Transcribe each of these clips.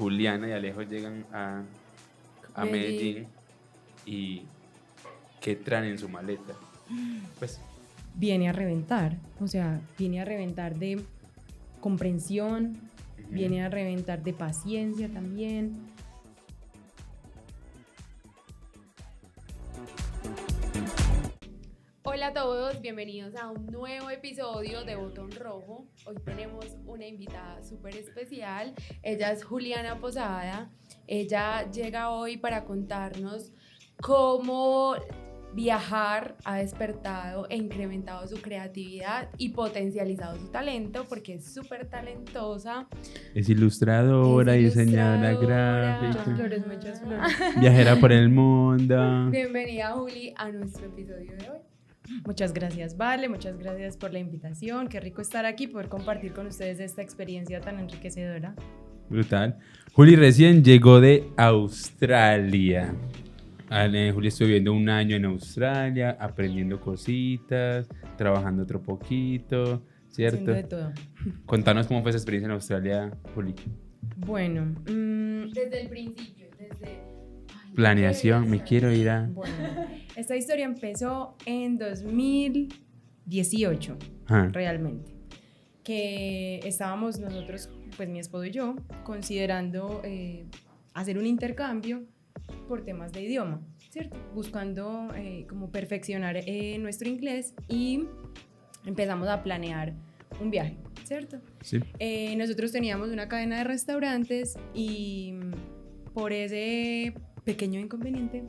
Juliana y Alejo llegan a Medellín y ¿qué traen en su maleta? Pues viene a reventar, o sea, viene a reventar de comprensión, viene a reventar de paciencia también. Hola a todos, bienvenidos a un nuevo episodio de Botón Rojo. Hoy tenemos una invitada súper especial, ella es Juliana Posada. Ella llega hoy para contarnos cómo viajar ha despertado e incrementado su creatividad y potencializado su talento, porque es súper talentosa. es ilustradora, diseñadora gráfica, Muchas flores. viajera por el mundo. Bienvenida, Juli, a nuestro episodio de hoy. Muchas gracias, Vale, muchas gracias por la invitación. Qué rico estar aquí, poder compartir con ustedes esta experiencia tan enriquecedora. Brutal. Juli recién llegó de Australia. Juli estuvo viviendo un año en Australia, aprendiendo cositas, trabajando otro poquito, ¿cierto? Haciendo de todo. Contanos cómo fue esa experiencia en Australia, Juli. Bueno, Desde el principio, desde... Planeación, me quiero ir a... bueno, esta historia empezó en 2018, realmente, que estábamos nosotros, pues mi esposo y yo, considerando hacer un intercambio por temas de idioma, ¿cierto? Buscando como perfeccionar nuestro inglés y empezamos a planear un viaje, ¿cierto? Sí. Nosotros teníamos una cadena de restaurantes y por ese pequeño inconveniente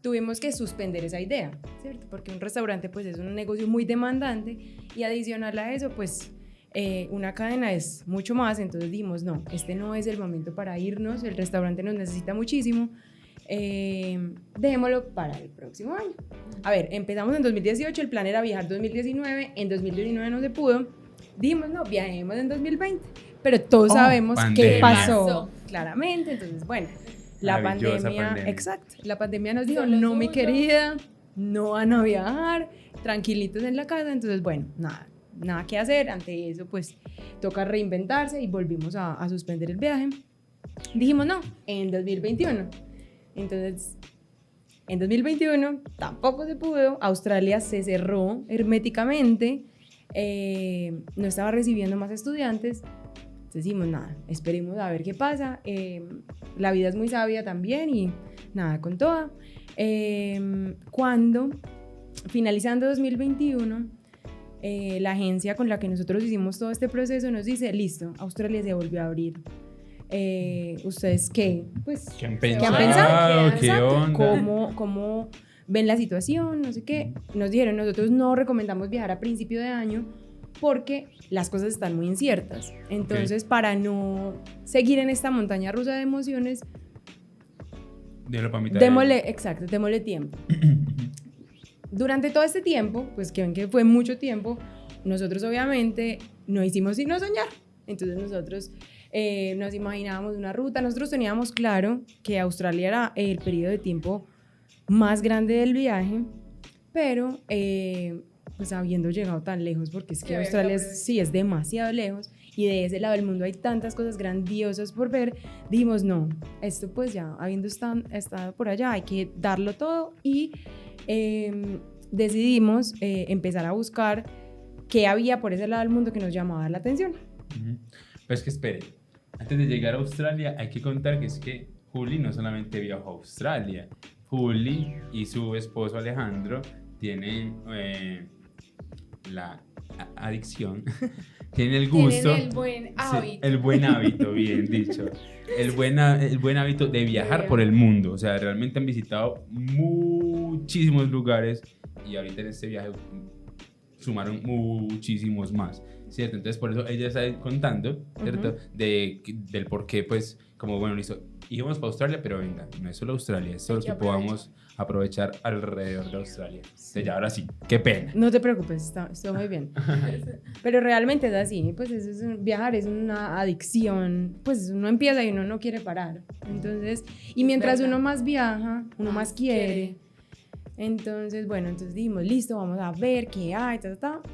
tuvimos que suspender esa idea, ¿cierto? Porque un restaurante pues es un negocio muy demandante y adicional a eso pues una cadena es mucho más, entonces dijimos no, este no es el momento para irnos, el restaurante nos necesita muchísimo, dejémoslo para el próximo año. A ver, empezamos en 2018, el plan era viajar 2019, en 2019 no se pudo, dijimos no, viajemos en 2020, pero todos sabemos pandemia. qué pasó, claramente, entonces bueno, la pandemia, exacto, la pandemia nos dijo, no mi querida, no van a viajar, tranquilitos en la casa, entonces bueno, nada que hacer, ante eso pues toca reinventarse y volvimos a suspender el viaje. Dijimos no, en 2021, entonces en 2021 tampoco se pudo, Australia se cerró herméticamente, no estaba recibiendo más estudiantes. Entonces decimos, nada, esperemos a ver qué pasa. La vida es muy sabia también y nada, con toda. Cuando, finalizando 2021, la agencia con la que nosotros hicimos todo este proceso nos dice, listo, Australia se volvió a abrir. ¿Ustedes qué? Pues, ¿Qué han pensado? ¿Qué onda? ¿Cómo ven la situación? No sé qué. Nos dijeron, nosotros no recomendamos viajar a principio de año porque las cosas están muy inciertas. Entonces, para no seguir en esta montaña rusa de emociones, démosle tiempo. Durante todo este tiempo, pues que ven que fue mucho tiempo, nosotros obviamente no hicimos sino soñar. Entonces nosotros nos imaginábamos una ruta, nosotros teníamos claro que Australia era el periodo de tiempo más grande del viaje, pero pues habiendo llegado tan lejos, porque es que Australia sí es demasiado lejos y de ese lado del mundo hay tantas cosas grandiosas por ver, dijimos no, esto pues ya habiendo estado por allá hay que darlo todo y decidimos empezar a buscar qué había por ese lado del mundo que nos llamaba la atención. Pues que espere, antes de llegar a Australia hay que contar que es que Juli no solamente viajó a Australia, Juli y su esposo Alejandro tienen la adicción, tienen el gusto, tienen el buen hábito. Sí, el buen hábito, bien dicho, el buen hábito de viajar por el mundo. O sea, realmente han visitado muchísimos lugares y ahorita en este viaje sumaron muchísimos más, ¿cierto? Entonces por eso ella está contando, ¿cierto? Del por qué, pues, como bueno, listo, íbamos para Australia, pero venga, no es solo Australia, es todo lo que podamos aprovechar alrededor de Australia. Sí. Ahora sí, qué pena. No te preocupes, está muy bien. Pero realmente es así, pues viajar es una adicción, pues uno empieza y uno no quiere parar. Entonces, y mientras uno más viaja, uno más quiere. Entonces, bueno, entonces dijimos, listo, vamos a ver qué hay,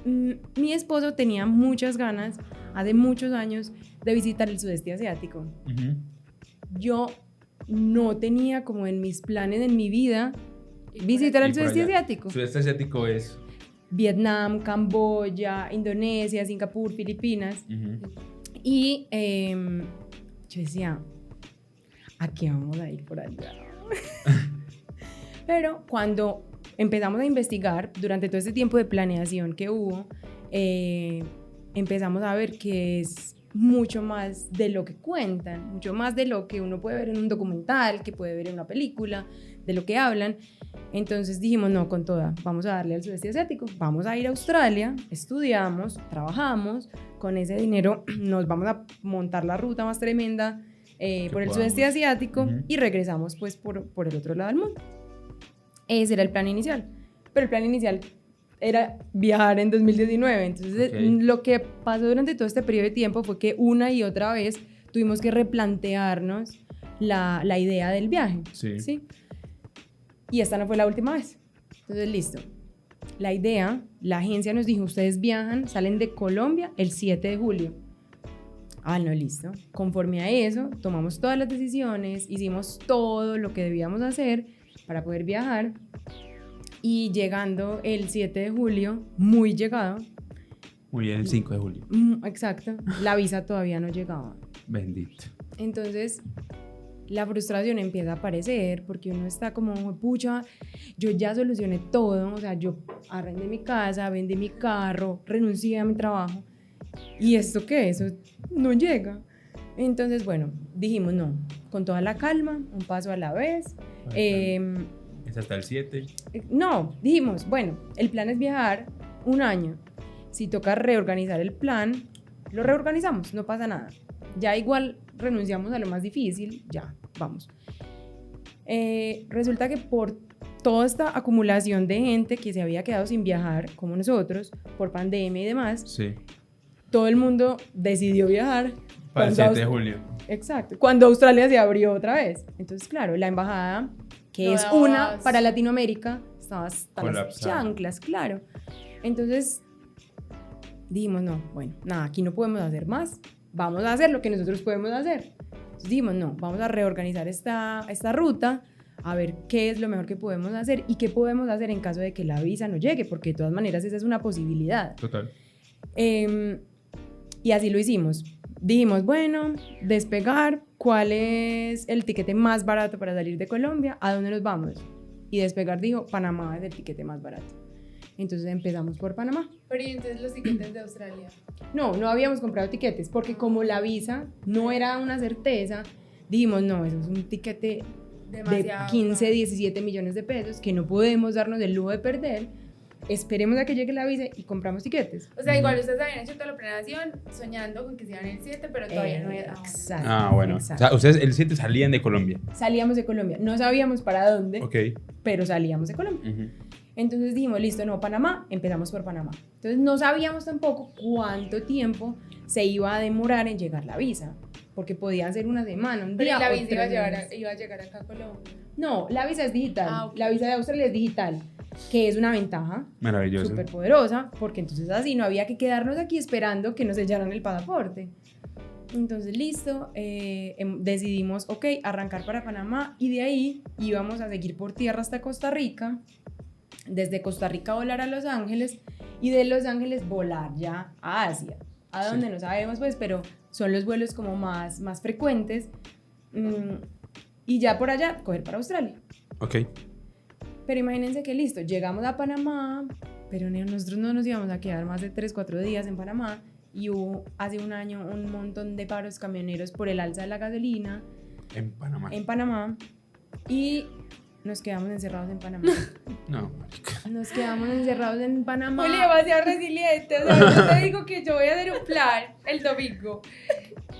Mi esposo tenía muchas ganas, hace muchos años, de visitar el sudeste asiático. yo no tenía como en mis planes, en mi vida, visitar el sudeste asiático. Sudeste asiático es Vietnam, Camboya, Indonesia, Singapur, Filipinas. Y yo decía, ¿a qué vamos a ir por allá? Pero cuando empezamos a investigar, durante todo este tiempo de planeación que hubo, empezamos a ver que es mucho más de lo que cuentan, mucho más de lo que uno puede ver en un documental, que puede ver en una película, de lo que hablan. Entonces dijimos, no, con toda, vamos a darle al sudeste asiático, vamos a ir a Australia, estudiamos, trabajamos, con ese dinero nos vamos a montar la ruta más tremenda por el sudeste asiático y regresamos pues por el otro lado del mundo. Ese era el plan inicial, pero el plan inicial era viajar en 2019, entonces lo que pasó durante todo este periodo de tiempo fue que una y otra vez tuvimos que replantearnos la idea del viaje, ¿sí? Y esta no fue la última vez. Entonces, listo. La idea, la agencia nos dijo, ustedes viajan, salen de Colombia el 7 de julio. Ah, no, listo. Conforme a eso, tomamos todas las decisiones, hicimos todo lo que debíamos hacer para poder viajar. Y llegando el 7 de julio, muy llegado. Muy bien, el 5 de julio. Exacto. La visa todavía no llegaba. Bendito. Entonces, la frustración empieza a aparecer porque uno está como, pucha, yo ya solucioné todo, o sea, yo arrendé mi casa, vendí mi carro, renuncié a mi trabajo, ¿y esto qué? Eso no llega. Entonces, bueno, dijimos no, con toda la calma, un paso a la vez. ¿Es hasta el 7? No, dijimos, bueno, el plan es viajar un año. Si toca reorganizar el plan, lo reorganizamos, no pasa nada. Ya igual renunciamos a lo más difícil, ya, vamos. Resulta que por toda esta acumulación de gente que se había quedado sin viajar, como nosotros, por pandemia y demás, todo el mundo decidió viajar. Para el 7 de julio. Exacto, cuando Australia se abrió otra vez. Entonces, claro, la embajada, que es una para Latinoamérica, estaba hasta las chanclas, claro. Entonces, dijimos, no, bueno, nada, aquí no podemos hacer más. Vamos a hacer lo que nosotros podemos hacer. Entonces dijimos, no, vamos a reorganizar esta ruta, a ver qué es lo mejor que podemos hacer y qué podemos hacer en caso de que la visa no llegue, porque de todas maneras esa es una posibilidad. Total. Y así lo hicimos. Dijimos, bueno, despegar, ¿cuál es el tiquete más barato para salir de Colombia? ¿A dónde nos vamos? Y despegar dijo, Panamá es el tiquete más barato. Entonces empezamos por Panamá. Pero ¿y entonces los tiquetes de Australia? No habíamos comprado tiquetes, porque como la visa no era una certeza, dijimos, no, eso es un tiquete demasiado, de 15, 17 millones de pesos que no podemos darnos el lujo de perder. Esperemos a que llegue la visa y compramos tiquetes. O sea, igual ustedes habían hecho toda la planeación soñando con que se iban el 7, pero todavía no era. Exacto. Ah, bueno. Exacto. O sea, ustedes el 7 salían de Colombia. Salíamos de Colombia. No sabíamos para dónde, pero salíamos de Colombia. Entonces dijimos, listo, no, Panamá, empezamos por Panamá. Entonces no sabíamos tampoco cuánto tiempo se iba a demorar en llegar la visa, porque podía ser una semana, un día. Pero la visa iba a llegar acá a Colombia. No, la visa es digital. La visa de Australia es digital, que es una ventaja. Maravillosa. Súper poderosa, porque entonces así no había que quedarnos aquí esperando que nos sellaran el pasaporte. Entonces, listo, decidimos, arrancar para Panamá y de ahí íbamos a seguir por tierra hasta Costa Rica. Desde Costa Rica volar a Los Ángeles y de Los Ángeles volar ya a Asia, a donde no sabemos pues, pero son los vuelos como más frecuentes, y ya por allá coger para Australia. Pero imagínense que listo, llegamos a Panamá, pero nosotros no nos íbamos a quedar más de 3-4 días en Panamá y hubo hace un año un montón de paros camioneros por el alza de la gasolina en Panamá y nos quedamos encerrados en Panamá. No, marica. Nos quedamos encerrados en Panamá. Juli, demasiado resiliente. O sea, yo te digo que yo voy a hacer un plan el domingo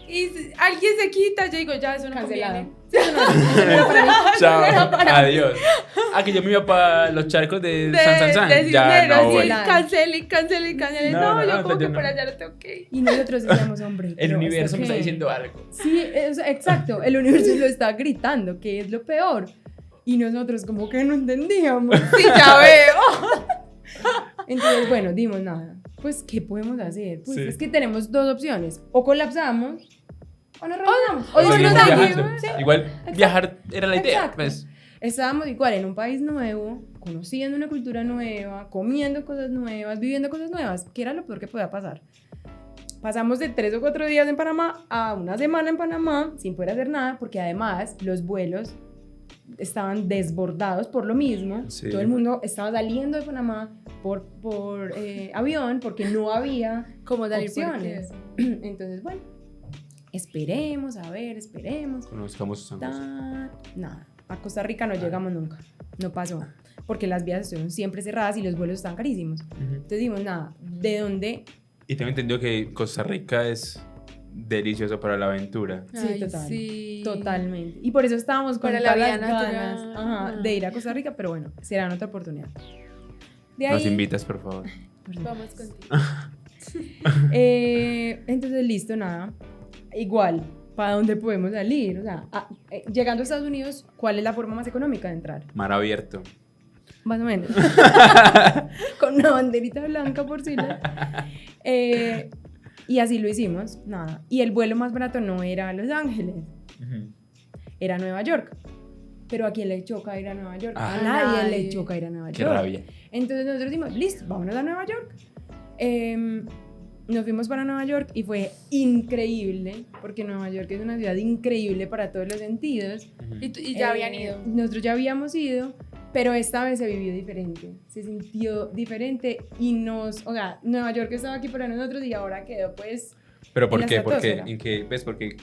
y alguien se quita, yo digo, ya, eso no conviene. Chao, adiós. Que yo me iba para los charcos de San. Ya no voy. Cancelen. No, yo como que por allá no tengo que ir. Y nosotros decíamos, hombre, el universo me está diciendo algo. Sí, exacto, el universo lo está gritando, que es lo peor. Y nosotros como que no entendíamos. Sí, ya veo. Entonces, bueno, dimos nada. Pues, ¿qué podemos hacer? Pues es que tenemos dos opciones. O colapsamos o nos reunamos. O seguimos nos viajando. seguimos, sí. Igual Exacto. viajar era la idea. Exacto. Pues. Estábamos igual en un país nuevo, conociendo una cultura nueva, comiendo cosas nuevas, viviendo cosas nuevas, que era lo peor que podía pasar. Pasamos de 3 o 4 días en Panamá a una semana en Panamá sin poder hacer nada, porque además los vuelos estaban desbordados por lo mismo. Sí. Todo el mundo estaba saliendo de Panamá por avión porque no había ¿Cómo salir por opciones. Entonces, bueno, esperemos. Conozcamos San José. Nada, a Costa Rica no llegamos nunca, no pasó, porque las vías estuvieron siempre cerradas y los vuelos estaban carísimos. Entonces dijimos, nada, ¿de dónde? Y tengo entendido que Costa Rica es delicioso para la aventura. Sí, Ay, total, sí. totalmente. Y por eso estábamos con Para la todas vida las ganas, natural. de ir a Costa Rica, pero bueno, será en otra oportunidad. De ahí, Nos invitas, por favor. Vamos contigo. Entonces, listo, nada. Igual, ¿para dónde podemos salir? O sea, llegando a Estados Unidos, ¿cuál es la forma más económica de entrar? Mar abierto. Más o menos. Con una banderita blanca por si y así lo hicimos, nada. Y el vuelo más barato no era a Los Ángeles, era a Nueva York. Pero ¿a quién le choca ir a Nueva York? Ah. A nadie le choca ir a Nueva Qué York. rabia. Entonces nosotros dijimos, listo, vámonos a Nueva York. Nos fuimos para Nueva York y fue increíble, porque Nueva York es una ciudad increíble para todos los sentidos. Y ya habían ido. Nosotros ya habíamos ido, pero esta vez se vivió diferente, se sintió diferente y o sea, Nueva York estaba aquí para nosotros y ahora quedó pues... ¿Pero por en la qué? Porque, estratosfera. ¿en qué? ¿Ves? Porque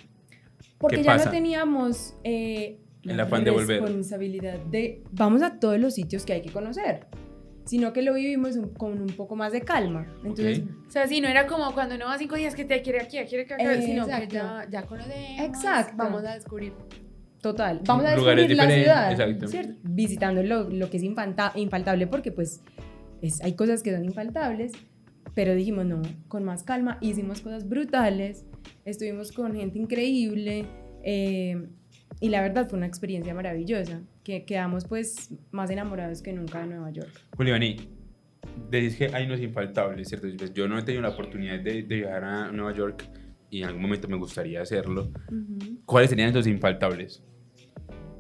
Porque ¿qué ya pasa? no teníamos El la afán de volver. responsabilidad de vamos a todos los sitios que hay que conocer, sino que lo vivimos con un poco más de calma. Entonces, Ok. O sea, sí, no era como cuando uno va 5 días que te quiere aquí, quiere acá, sino que Exacto. ya conocemos. Exacto. Vamos a descubrir. total, vamos a Lugares descubrir la diferentes, ciudad, exacto. ¿cierto? Visitando lo que es infaltable, porque pues hay cosas que son infaltables, pero dijimos no, con más calma, hicimos cosas brutales, estuvimos con gente increíble, y la verdad fue una experiencia maravillosa, que quedamos pues más enamorados que nunca de Nueva York. Juliani, decís que hay unos infaltables, ¿cierto? Pues yo no he tenido la oportunidad de viajar a Nueva York y en algún momento me gustaría hacerlo. ¿Cuáles serían esos infaltables?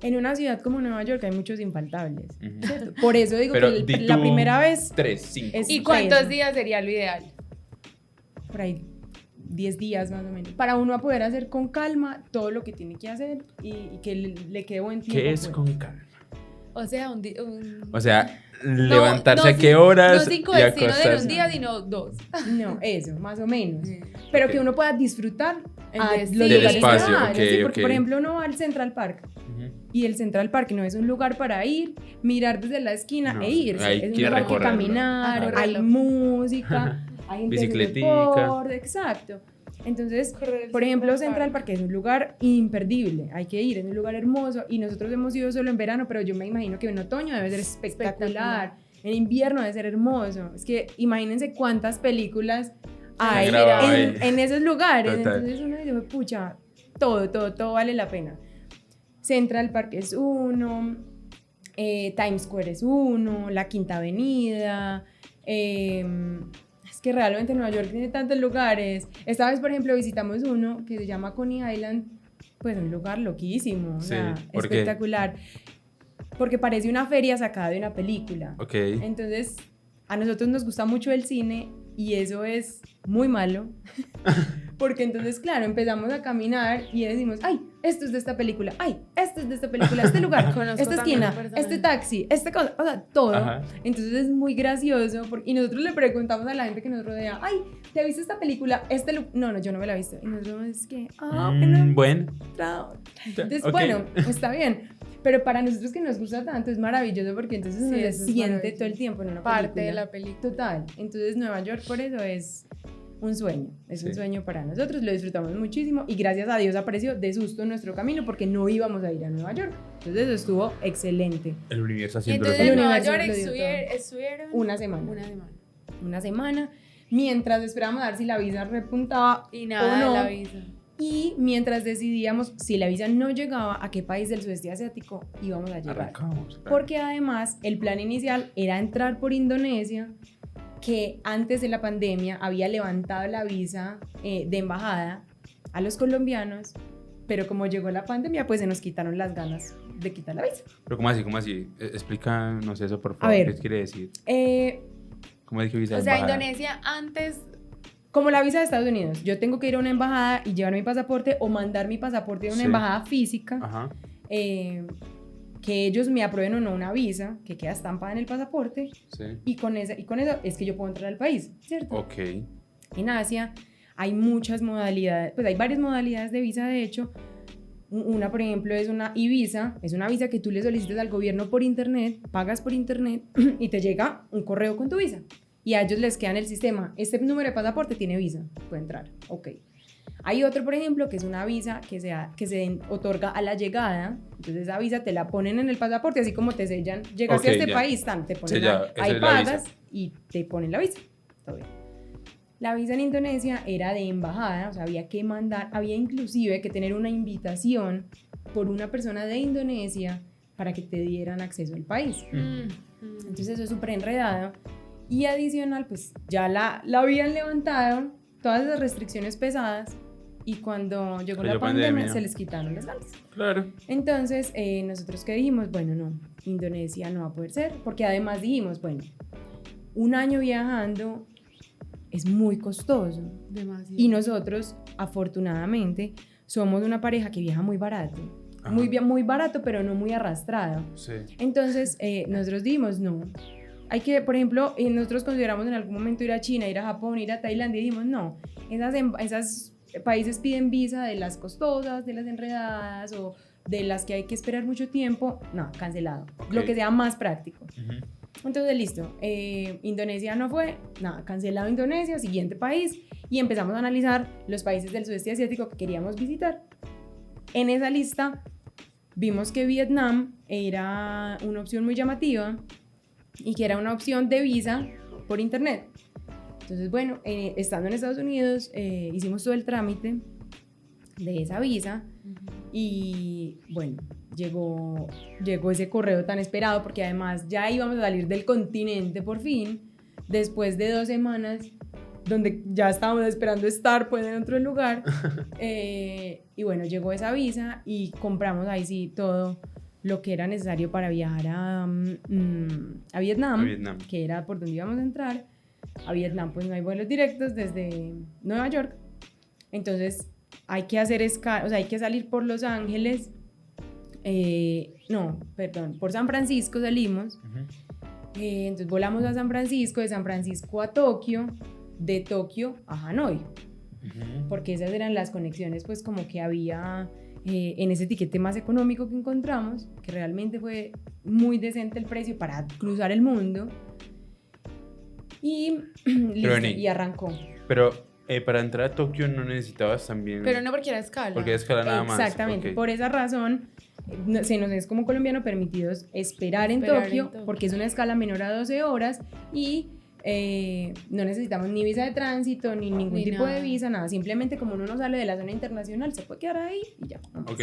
En una ciudad como Nueva York hay muchos infaltables, Ujú. ¿cierto? Por eso digo Pero que di la tú primera vez, 3, 5. es- ¿Y cuántos eso. días sería lo ideal? por ahí 10 días más o menos, para uno a poder hacer con calma todo lo que tiene que hacer y que le quede buen tiempo. ¿Qué es pues. con calma? O sea, O sea, levantarse a qué horas No 5 y destinos en acostarse. un día, sino 2. No, eso, más o menos. Pero Ok. que uno pueda disfrutar El a destino. los Del lugares espacio, que vaya, ok, ¿sí? Porque, ok. por ejemplo, uno va al Central Park Ujú. y el Central Park no es un lugar para ir, mirar desde la esquina No, e irse. hay Es un que lugar que recorrerlo. caminar, Ah, hay correrlo. música, hay gente haciendo Bicicletica. deporte, exacto. Entonces, Correr el por ejemplo, Central Central Park es un lugar imperdible, hay que ir, es un lugar hermoso y nosotros hemos ido solo en verano, pero yo me imagino que en otoño debe ser espectacular, en invierno debe ser hermoso. Es que imagínense cuántas películas hay grabado ahí. en esos lugares. Total. Entonces uno dice, pucha, todo vale la pena. Central Park es uno, Times Square es uno, la Quinta Avenida. Es que realmente Nueva York tiene tantos lugares. Esta vez, por ejemplo, visitamos uno que se llama Coney Island, pues un lugar loquísimo, o Sí, sea, ¿por qué? espectacular. Porque parece una feria sacada de una película. Ok. Entonces, a nosotros nos gusta mucho el cine y eso es muy malo. Porque entonces, claro, empezamos a caminar y decimos, ay, esto es de esta película, ay, esto es de esta película, este lugar, Conozco esta también esquina, personas. este taxi, esta cosa, o sea, todo. Ajá. Entonces es muy gracioso y nosotros le preguntamos a la gente que nos rodea, ay, ¿te viste esta película? No, yo no me la he visto. Y nosotros es que, Bueno. entonces, Ok. bueno, está bien. Pero para nosotros que nos gusta tanto es maravilloso porque entonces Sí, uno se eso es siente maravilloso. todo el tiempo en una Parte película. de la película. Total. Entonces Nueva York por eso es un sueño. Es un Sí. sueño para nosotros. Lo disfrutamos muchísimo y gracias a Dios apareció de susto en nuestro camino porque no íbamos a ir a Nueva York. Entonces eso estuvo excelente. El universo Y haciendo entonces El en Nueva universo York lo dio todo. estuvieron Una semana. Una semana. Una semana. Mientras esperábamos a ver si la visa repuntaba Y nada o no. de la visa. Y mientras decidíamos si la visa no llegaba, a qué país del sudeste asiático íbamos a llegar. Arrancamos. claro. Porque además el plan inicial era entrar por Indonesia, que antes de la pandemia había levantado la visa de embajada a los colombianos, pero como llegó la pandemia, pues se nos quitaron las ganas de quitar la visa. Pero ¿cómo así? ¿Cómo así? Explícanos eso, por favor. A ver, ¿Qué quiere decir? ¿Cómo es que visa O de sea, embajada? Indonesia antes... Como la visa de Estados Unidos, yo tengo que ir a una embajada y llevar mi pasaporte o mandar mi pasaporte a una Sí. embajada física, Ajá. que ellos me aprueben o no una visa que queda estampada en el pasaporte, Sí. y con eso es que yo puedo entrar al país, ¿cierto? Ok. En Asia hay muchas modalidades, pues hay varias modalidades de visa, de hecho. Una, por ejemplo, es una e-visa, es una visa que tú le solicitas al gobierno por internet, pagas por internet y te llega un correo con tu visa. Y a ellos les queda en el sistema, este número de pasaporte tiene visa, puede entrar, ok. Hay otro, por ejemplo, que es una visa que se otorga a la llegada. Entonces esa visa te la ponen en el pasaporte, así como te sellan, llegaste Ok, a este ya. país, te ponen Sellado, esa ahí es la pagas visa. y te ponen la visa. Todo bien. La visa en Indonesia era de embajada, o sea, había que mandar, había inclusive que tener una invitación por una persona de Indonesia para que te dieran acceso al país. Entonces eso es súper enredado. Y adicional, pues ya la habían levantado, todas las restricciones pesadas, y cuando llegó la pandemia se les quitaron las ganas. Claro. Entonces nosotros que dijimos, bueno, no, Indonesia no va a poder ser, porque además dijimos, bueno, un año viajando es muy costoso. Demasiado. Y nosotros, afortunadamente, somos una pareja que viaja muy barato. Ajá. Muy barato, pero no muy arrastrado. Sí. Entonces, nosotros dijimos, no. Hay que, por ejemplo, nosotros consideramos en algún momento ir a China, ir a Japón, ir a Tailandia, y dijimos, no, esas países piden visa de las costosas, de las enredadas o de las que hay que esperar mucho tiempo. No, cancelado. Ok. Lo que sea más práctico. Ujú. Entonces, listo, Indonesia no fue, nada, cancelado Indonesia, siguiente país, y empezamos a analizar los países del sudeste asiático que queríamos visitar. En esa lista vimos que Vietnam era una opción muy llamativa y que era una opción de visa por internet. Entonces, bueno, estando en Estados Unidos, hicimos todo el trámite de esa visa. Y bueno, llegó ese correo tan esperado, porque además ya íbamos a salir del continente por fin, después de 2 semanas donde ya estábamos esperando estar pues en otro lugar. Y bueno, llegó esa visa y compramos ahí sí todo lo que era necesario para viajar a Vietnam, que era por donde íbamos a entrar. A Vietnam pues no hay vuelos directos desde Nueva York, entonces hay que hacer escala, o sea, hay que salir por Los Ángeles, por San Francisco salimos. Entonces volamos a San Francisco, de San Francisco a Tokio, de Tokio a Hanoi, porque esas eran las conexiones pues como que había en ese tiquete más económico que encontramos, que realmente fue muy decente el precio para cruzar el mundo. Y listo, y arrancó. Pero para entrar a Tokio no necesitabas también... Pero no porque era escala. Porque era escala nada más. Exactamente, Okay. por esa razón se nos es como colombiano permitidos esperar en Tokio, porque es una escala menor a 12 horas y no necesitamos ni visa de tránsito ni ningún tipo de visa, nada, simplemente como uno no sale de la zona internacional se puede quedar ahí y ya. Ok.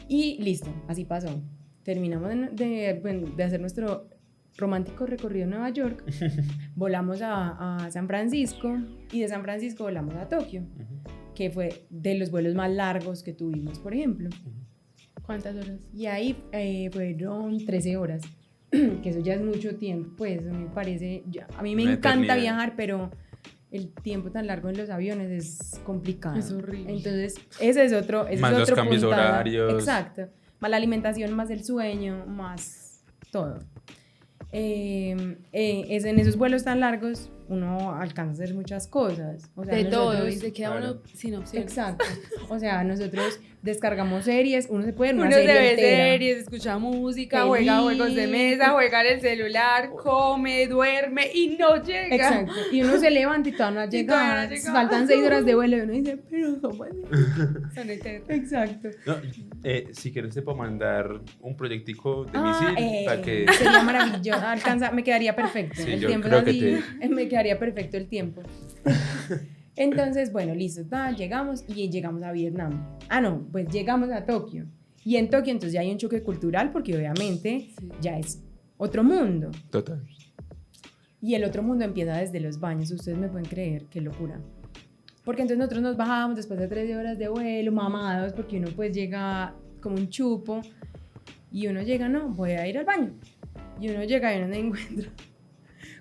Y listo, así pasó. Terminamos de hacer nuestro romántico recorrido en Nueva York, volamos a San Francisco y de San Francisco volamos a Tokio, que fue de los vuelos más largos que tuvimos, por ejemplo. ¿Cuántas horas? Y ahí fueron 13 horas, que eso ya es mucho tiempo, pues a mí me parece, a mí me encanta viajar, pero el tiempo tan largo en los aviones es complicado. Es horrible. Entonces, ese es otro más los cambios horarios. Exacto. Más la alimentación, más el sueño, más todo. En esos vuelos tan largos uno alcanza a hacer muchas cosas, o sea, de todo, y nosotros, se queda uno sin opciones. exacto, o sea, nosotros descargamos series, uno se puede ver una Uno serie se ve entera. series, escucha música, Feliz. juega juegos de mesa, juega en el celular, come, duerme y no llega. Exacto, y uno se levanta y todavía no ha llegado, faltan 6 horas de vuelo y uno dice, pero ¿cómo es? Son eternos. Exacto. No, si quieres te puedo mandar un proyectico de misil para que... Sería maravilloso, me quedaría perfecto, Sí, el yo tiempo es creo que así, me quedaría perfecto el tiempo. Entonces, bueno, listo, llegamos y llegamos a Vietnam. No, pues llegamos a Tokio. Y en Tokio entonces ya hay un choque cultural porque obviamente ya es otro mundo. Total. Y el otro mundo empieza desde los baños, ustedes me pueden creer, qué locura. Porque entonces nosotros nos bajábamos después de 13 horas de vuelo, mamados, porque uno pues llega como un chupo y uno llega, no, voy a ir al baño. Y uno llega y uno se encuentra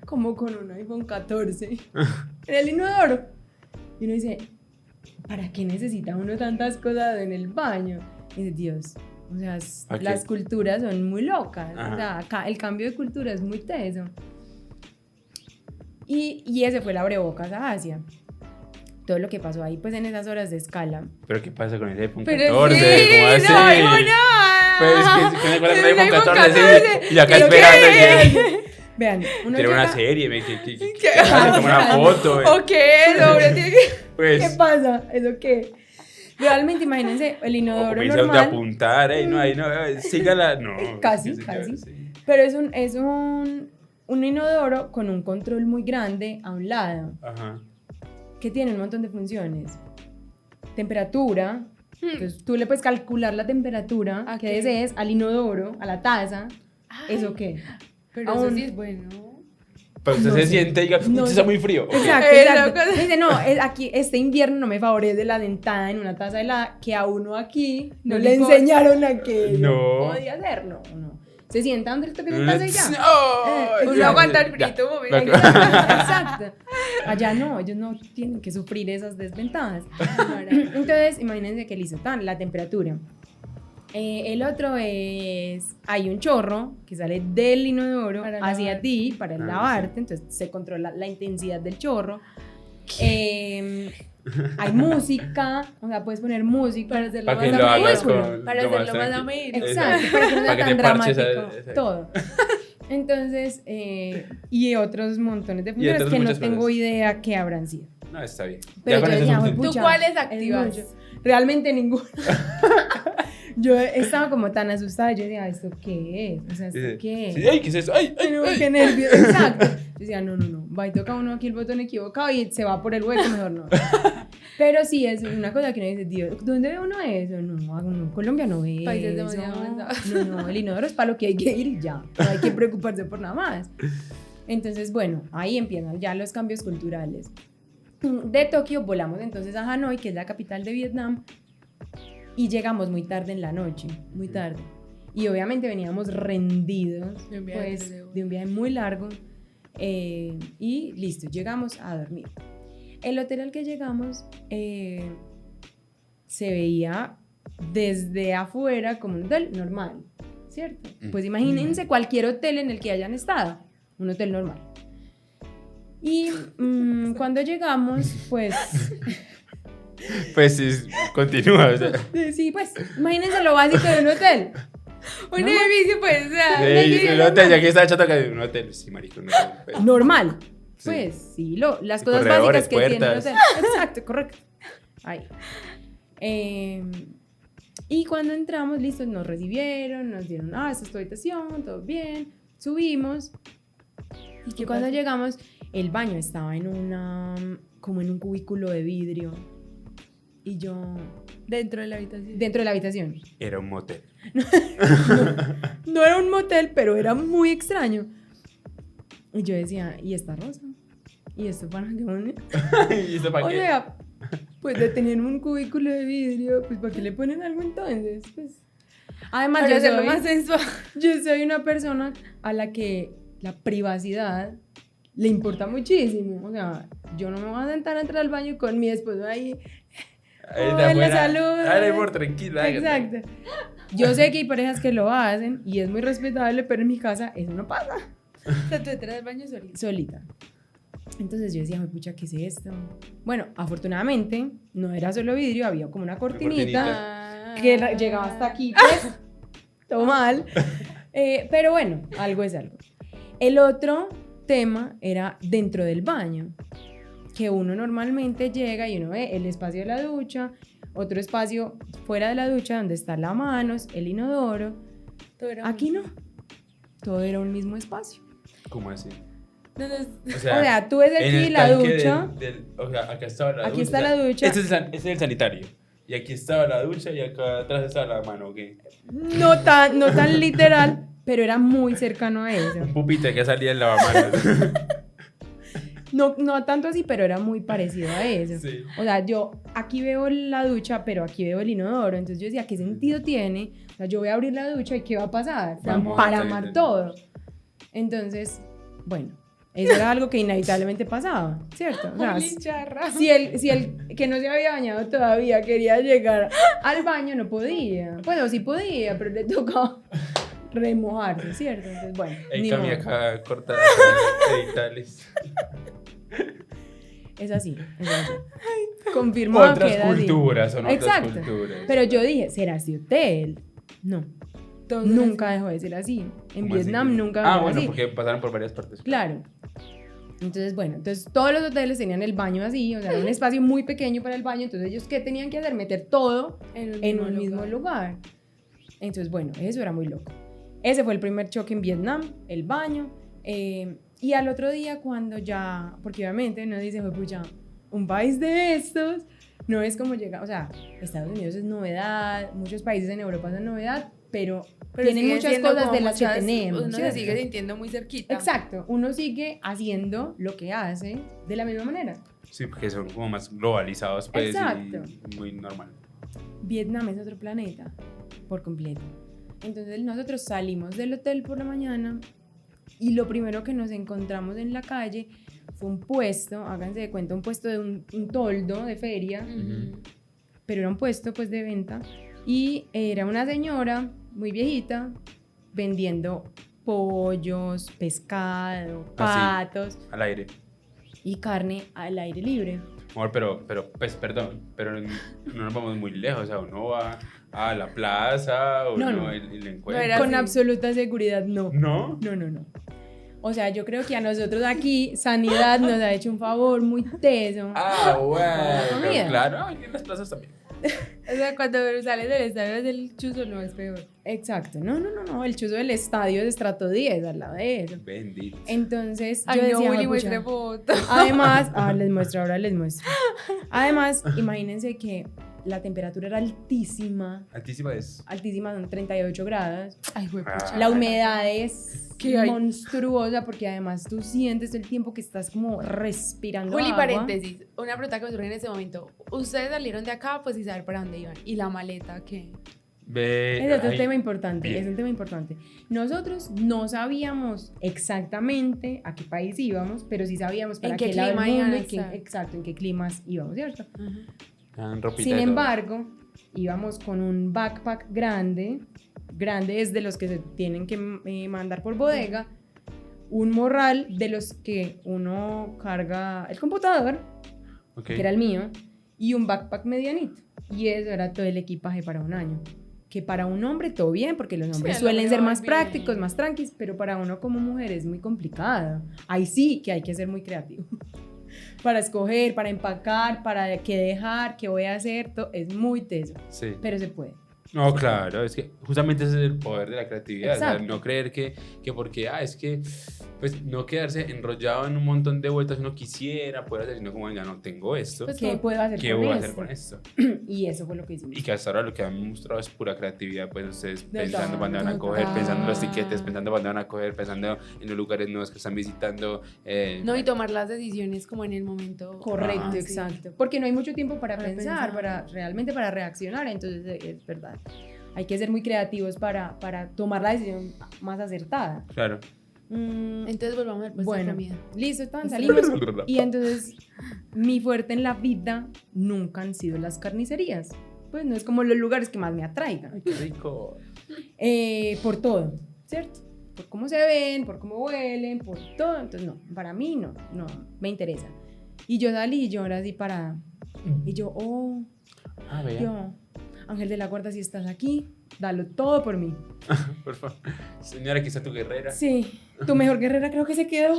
como con un iPhone 14 en el inodoro. Y uno dice, ¿para qué necesita uno tantas cosas en el baño? Y dice, Dios, o sea, las culturas son muy locas. O sea, acá el cambio de cultura es muy teso. Y ese fue el abrebocas a Asia. Todo lo que pasó ahí, pues en esas horas de escala. ¿Pero qué pasa con ese iPhone 14? Pero ¿Cómo así? no digo nada. Pues que con el iPhone 14 y acá esperando que... Vean, uno tiene llega... una serie, que toma una foto. ¿O qué? Pues, ¿qué pasa? ¿Eso qué? Realmente, imagínense, el inodoro normal... de apuntar, no, sígala, no. Casi. Sí. Pero es un inodoro con un control muy grande a un lado. Ajá. Que tiene un montón de funciones. Temperatura. Entonces tú le puedes calcular la temperatura que desees al inodoro, a la taza. Ay, ¿eso qué? Pero eso sí es bueno. Pero usted se siente y diga, está muy frío. Exacto. Dice, no, aquí este invierno no me favorece la dentada en una taza helada, que a uno aquí no le enseñaron a que no podía hacerlo. No. Se sienta donde le toque sentarse y ya. Uno aguanta el grito. Exacto. Allá no, ellos no tienen que sufrir esas desventajas. Entonces, imagínense que listo, la temperatura. El otro es, hay un chorro que sale del inodoro hacia ti para lavarte, entonces se controla la intensidad del chorro. Hay música, o sea, puedes poner música para hacerlo más ameno. Exacto, para que no sea tan dramático todo. Entonces, y otros montones de funciones que no tengo idea qué habrán sido. No, está bien. Pero yo decía, ¿tú cuáles activas? Realmente ninguna. Yo estaba como tan asustada, yo decía, ¿esto qué es? O sea, ¿esto qué es? Sí, ay, ¿qué es eso? Ay, qué nervios, exacto. Yo decía, no, va y toca uno aquí el botón equivocado y se va por el hueco, mejor no. Pero sí, es una cosa que uno dice, Dios, ¿dónde ve uno eso? No, Colombia no ve países eso. demasiado avanzados. No, el inodoro es para lo que hay que ir y ya, no hay que preocuparse por nada más. Entonces, bueno, ahí empiezan ya los cambios culturales. De Tokio volamos entonces a Hanoi, que es la capital de Vietnam, y llegamos muy tarde en la noche, muy tarde. Y obviamente veníamos rendidos de un viaje muy largo. Y listo, llegamos a dormir. El hotel al que llegamos se veía desde afuera como un hotel normal, ¿cierto? Pues imagínense cualquier hotel en el que hayan estado, un hotel normal. Y cuando llegamos, pues... Pues sí, continúa. O sea. Sí, pues imagínense lo básico de un hotel. Un edificio, pues, o sea, un hotel, ya que está chato que un hotel, sí, marico, un hotel. Pues. Normal. Pues sí, las cosas básicas que tiene un hotel. Exacto, correcto. Ahí. Y cuando entramos, listos, nos recibieron, nos dieron, esta es tu habitación, todo bien, subimos. Y cuando llegamos, el baño estaba como en un cubículo de vidrio. Y yo... Dentro de la habitación. Dentro de la habitación. Era un motel. No era un motel, pero era muy extraño. Y yo decía, ¿y esta rosa? ¿Y esto para qué? ¿Y esto para qué? O sea, pues de tener un cubículo de vidrio, pues ¿para qué le ponen algo entonces? Pues... Además, yo soy una persona a la que la privacidad le importa muchísimo. O sea, yo no me voy a sentar a entrar al baño con mi esposo ahí... Hola, salud. Dale, amor, tranquila. Exacto. Yo sé que hay parejas que lo hacen y es muy respetable, pero en mi casa eso no pasa. O sea, tú entras al baño solita. Entonces yo decía, pucha, ¿qué es esto? Bueno, afortunadamente no era solo vidrio, había como una cortinita que llegaba hasta aquí, pues, todo mal. Pero bueno, algo es algo. El otro tema era dentro del baño, que uno normalmente llega y uno ve el espacio de la ducha, otro espacio fuera de la ducha donde están las manos, el inodoro. Aquí no, todo era un mismo espacio. ¿Cómo así? O sea, tú ves aquí la ducha. O sea, acá estaba la ducha. Aquí está la ducha. Este es el sanitario. Y aquí estaba la ducha y acá atrás estaba la mano, ¿ok? No tan literal, pero era muy cercano a eso. Un pupite que salía en lavamanos. No tanto así, pero era muy parecido a eso. Sí. O sea, yo aquí veo la ducha, pero aquí veo el inodoro. Entonces yo decía, ¿qué sentido tiene? O sea, yo voy a abrir la ducha y ¿qué va a pasar? O sea, Vamos, para sí, amar sí. todo. Entonces, bueno, eso era algo que inevitablemente pasaba, ¿cierto? O sea, Juli charra. si el que no se había bañado todavía quería llegar al baño, no podía. Bueno, sí podía, pero le tocaba remojarse, ¿cierto? Entonces, bueno, Ey, ni Cami, modo. acá corta editales. Es así, es así. Confirmado que Otras era así. culturas, son otras Exacto. culturas. Pero yo dije, ¿será así hotel? No, Entonces, nunca dejó de ser así. En ¿Cómo así? Vietnam nunca dejó bueno, así. porque pasaron por varias partes. Claro. Entonces, bueno, entonces todos los hoteles tenían el baño así, o sea, era un espacio muy pequeño para el baño, entonces ellos ¿qué tenían que hacer? Meter todo en un mismo lugar. Entonces, bueno, eso era muy loco. Ese fue el primer choque en Vietnam, el baño. Y al otro día cuando ya, porque obviamente uno dice, pucha, un país de estos no es como llega, o sea, Estados Unidos es novedad, muchos países en Europa son novedad, pero tienen sigue muchas siendo cosas como de las que tenemos. Uno se ¿cierto? sigue sintiendo muy cerquita. Exacto, uno sigue haciendo lo que hace de la misma manera. Sí, porque son como más globalizados, pues, Exacto. y muy normal. Vietnam es otro planeta, por completo. Entonces nosotros salimos del hotel por la mañana y lo primero que nos encontramos en la calle fue un puesto, háganse de cuenta, un puesto de un toldo de feria, pero era un puesto pues de venta y era una señora muy viejita vendiendo pollos, pescado, patos Al aire. y carne al aire libre. Amor, pero, pues, perdón, pero no nos vamos muy lejos, o sea, uno va a la plaza, o No, no, no. el encuentro. Era Con así. absoluta seguridad no. ¿No? No. O sea, yo creo que a nosotros aquí Sanidad nos ha hecho un favor muy teso. Ah, Comida. bueno, claro, y en las plazas también. O sea, cuando sales del estadio del chuzo no es peor. Exacto. No. El chuzo del estadio es estrato 10 al lado de eso. Bendito. Entonces, yo Ay, no, decía, Willy, "Juepucha". muestre foto. Además, ahora les muestro. Además, imagínense que la temperatura era altísima. Altísima es. Altísima, son 38 grados. Ay, huepucha. La humedad es ¿Qué hay? monstruosa porque además tú sientes el tiempo que estás como respirando Juli, agua. paréntesis, una pregunta que me surge en ese momento. Ustedes salieron de acá, pues, y saber para dónde iban. ¿Y la maleta qué? Ve. Es otro ay, tema importante, bien. es un tema importante. Nosotros no sabíamos exactamente a qué país íbamos, pero sí sabíamos para ¿En qué qué lado del clima iban mundo, a estar? exacto, en qué climas íbamos, ¿cierto? Dan ropita Sin de todo. embargo, íbamos con un backpack grande es de los que se tienen que mandar por bodega, un morral de los que uno carga el computador, Ok. que era el mío, y un backpack medianito. Y eso era todo el equipaje para un año. Que para un hombre todo bien, porque los hombres el suelen hombre ser va más bien. prácticos, más tranquis, pero para uno como mujer es muy complicado. Ahí sí que hay que ser muy creativo. Para escoger, para empacar, para qué dejar, qué voy a hacer, es muy teso, Sí. pero se puede. No, claro, es que justamente ese es el poder de la creatividad, o sea, Exacto. no creer que porque, es que, pues, no quedarse enrollado en un montón de vueltas uno quisiera poder hacer, sino como, venga, no tengo esto, Pues, ¿Qué puedo hacer ¿qué con voy a esto? hacer con esto? Y eso fue lo que hicimos. Y que hasta ahora lo que han mostrado es pura creatividad, pues ustedes pensando Total, cuándo van a coger, total. pensando en los tiquetes, pensando cuándo van a coger, pensando en los lugares nuevos que están visitando. No, y tomar las decisiones como en el momento. Correcto, Ah, sí. exacto. Porque no hay mucho tiempo para pensar, pensar. realmente para reaccionar, entonces es verdad. Hay que ser muy creativos para tomar la decisión más acertada. Claro. Entonces volvamos al puesto de Bueno, comida. listo, salimos. Y entonces, mi fuerte en la vida nunca han sido las carnicerías. Pues no es como los lugares que más me atraigan. Ay, qué rico. Por todo, ¿cierto? Por cómo se ven, por cómo huelen, por todo. Entonces, no, para mí no me interesa. Y yo salí y yo ahora así parada. Y yo, Vea. yo, Ángel de la Guarda, si estás aquí, dalo todo por mí. Por favor. Señora, aquí está tu guerrera. Sí, tu mejor guerrera creo que se quedó.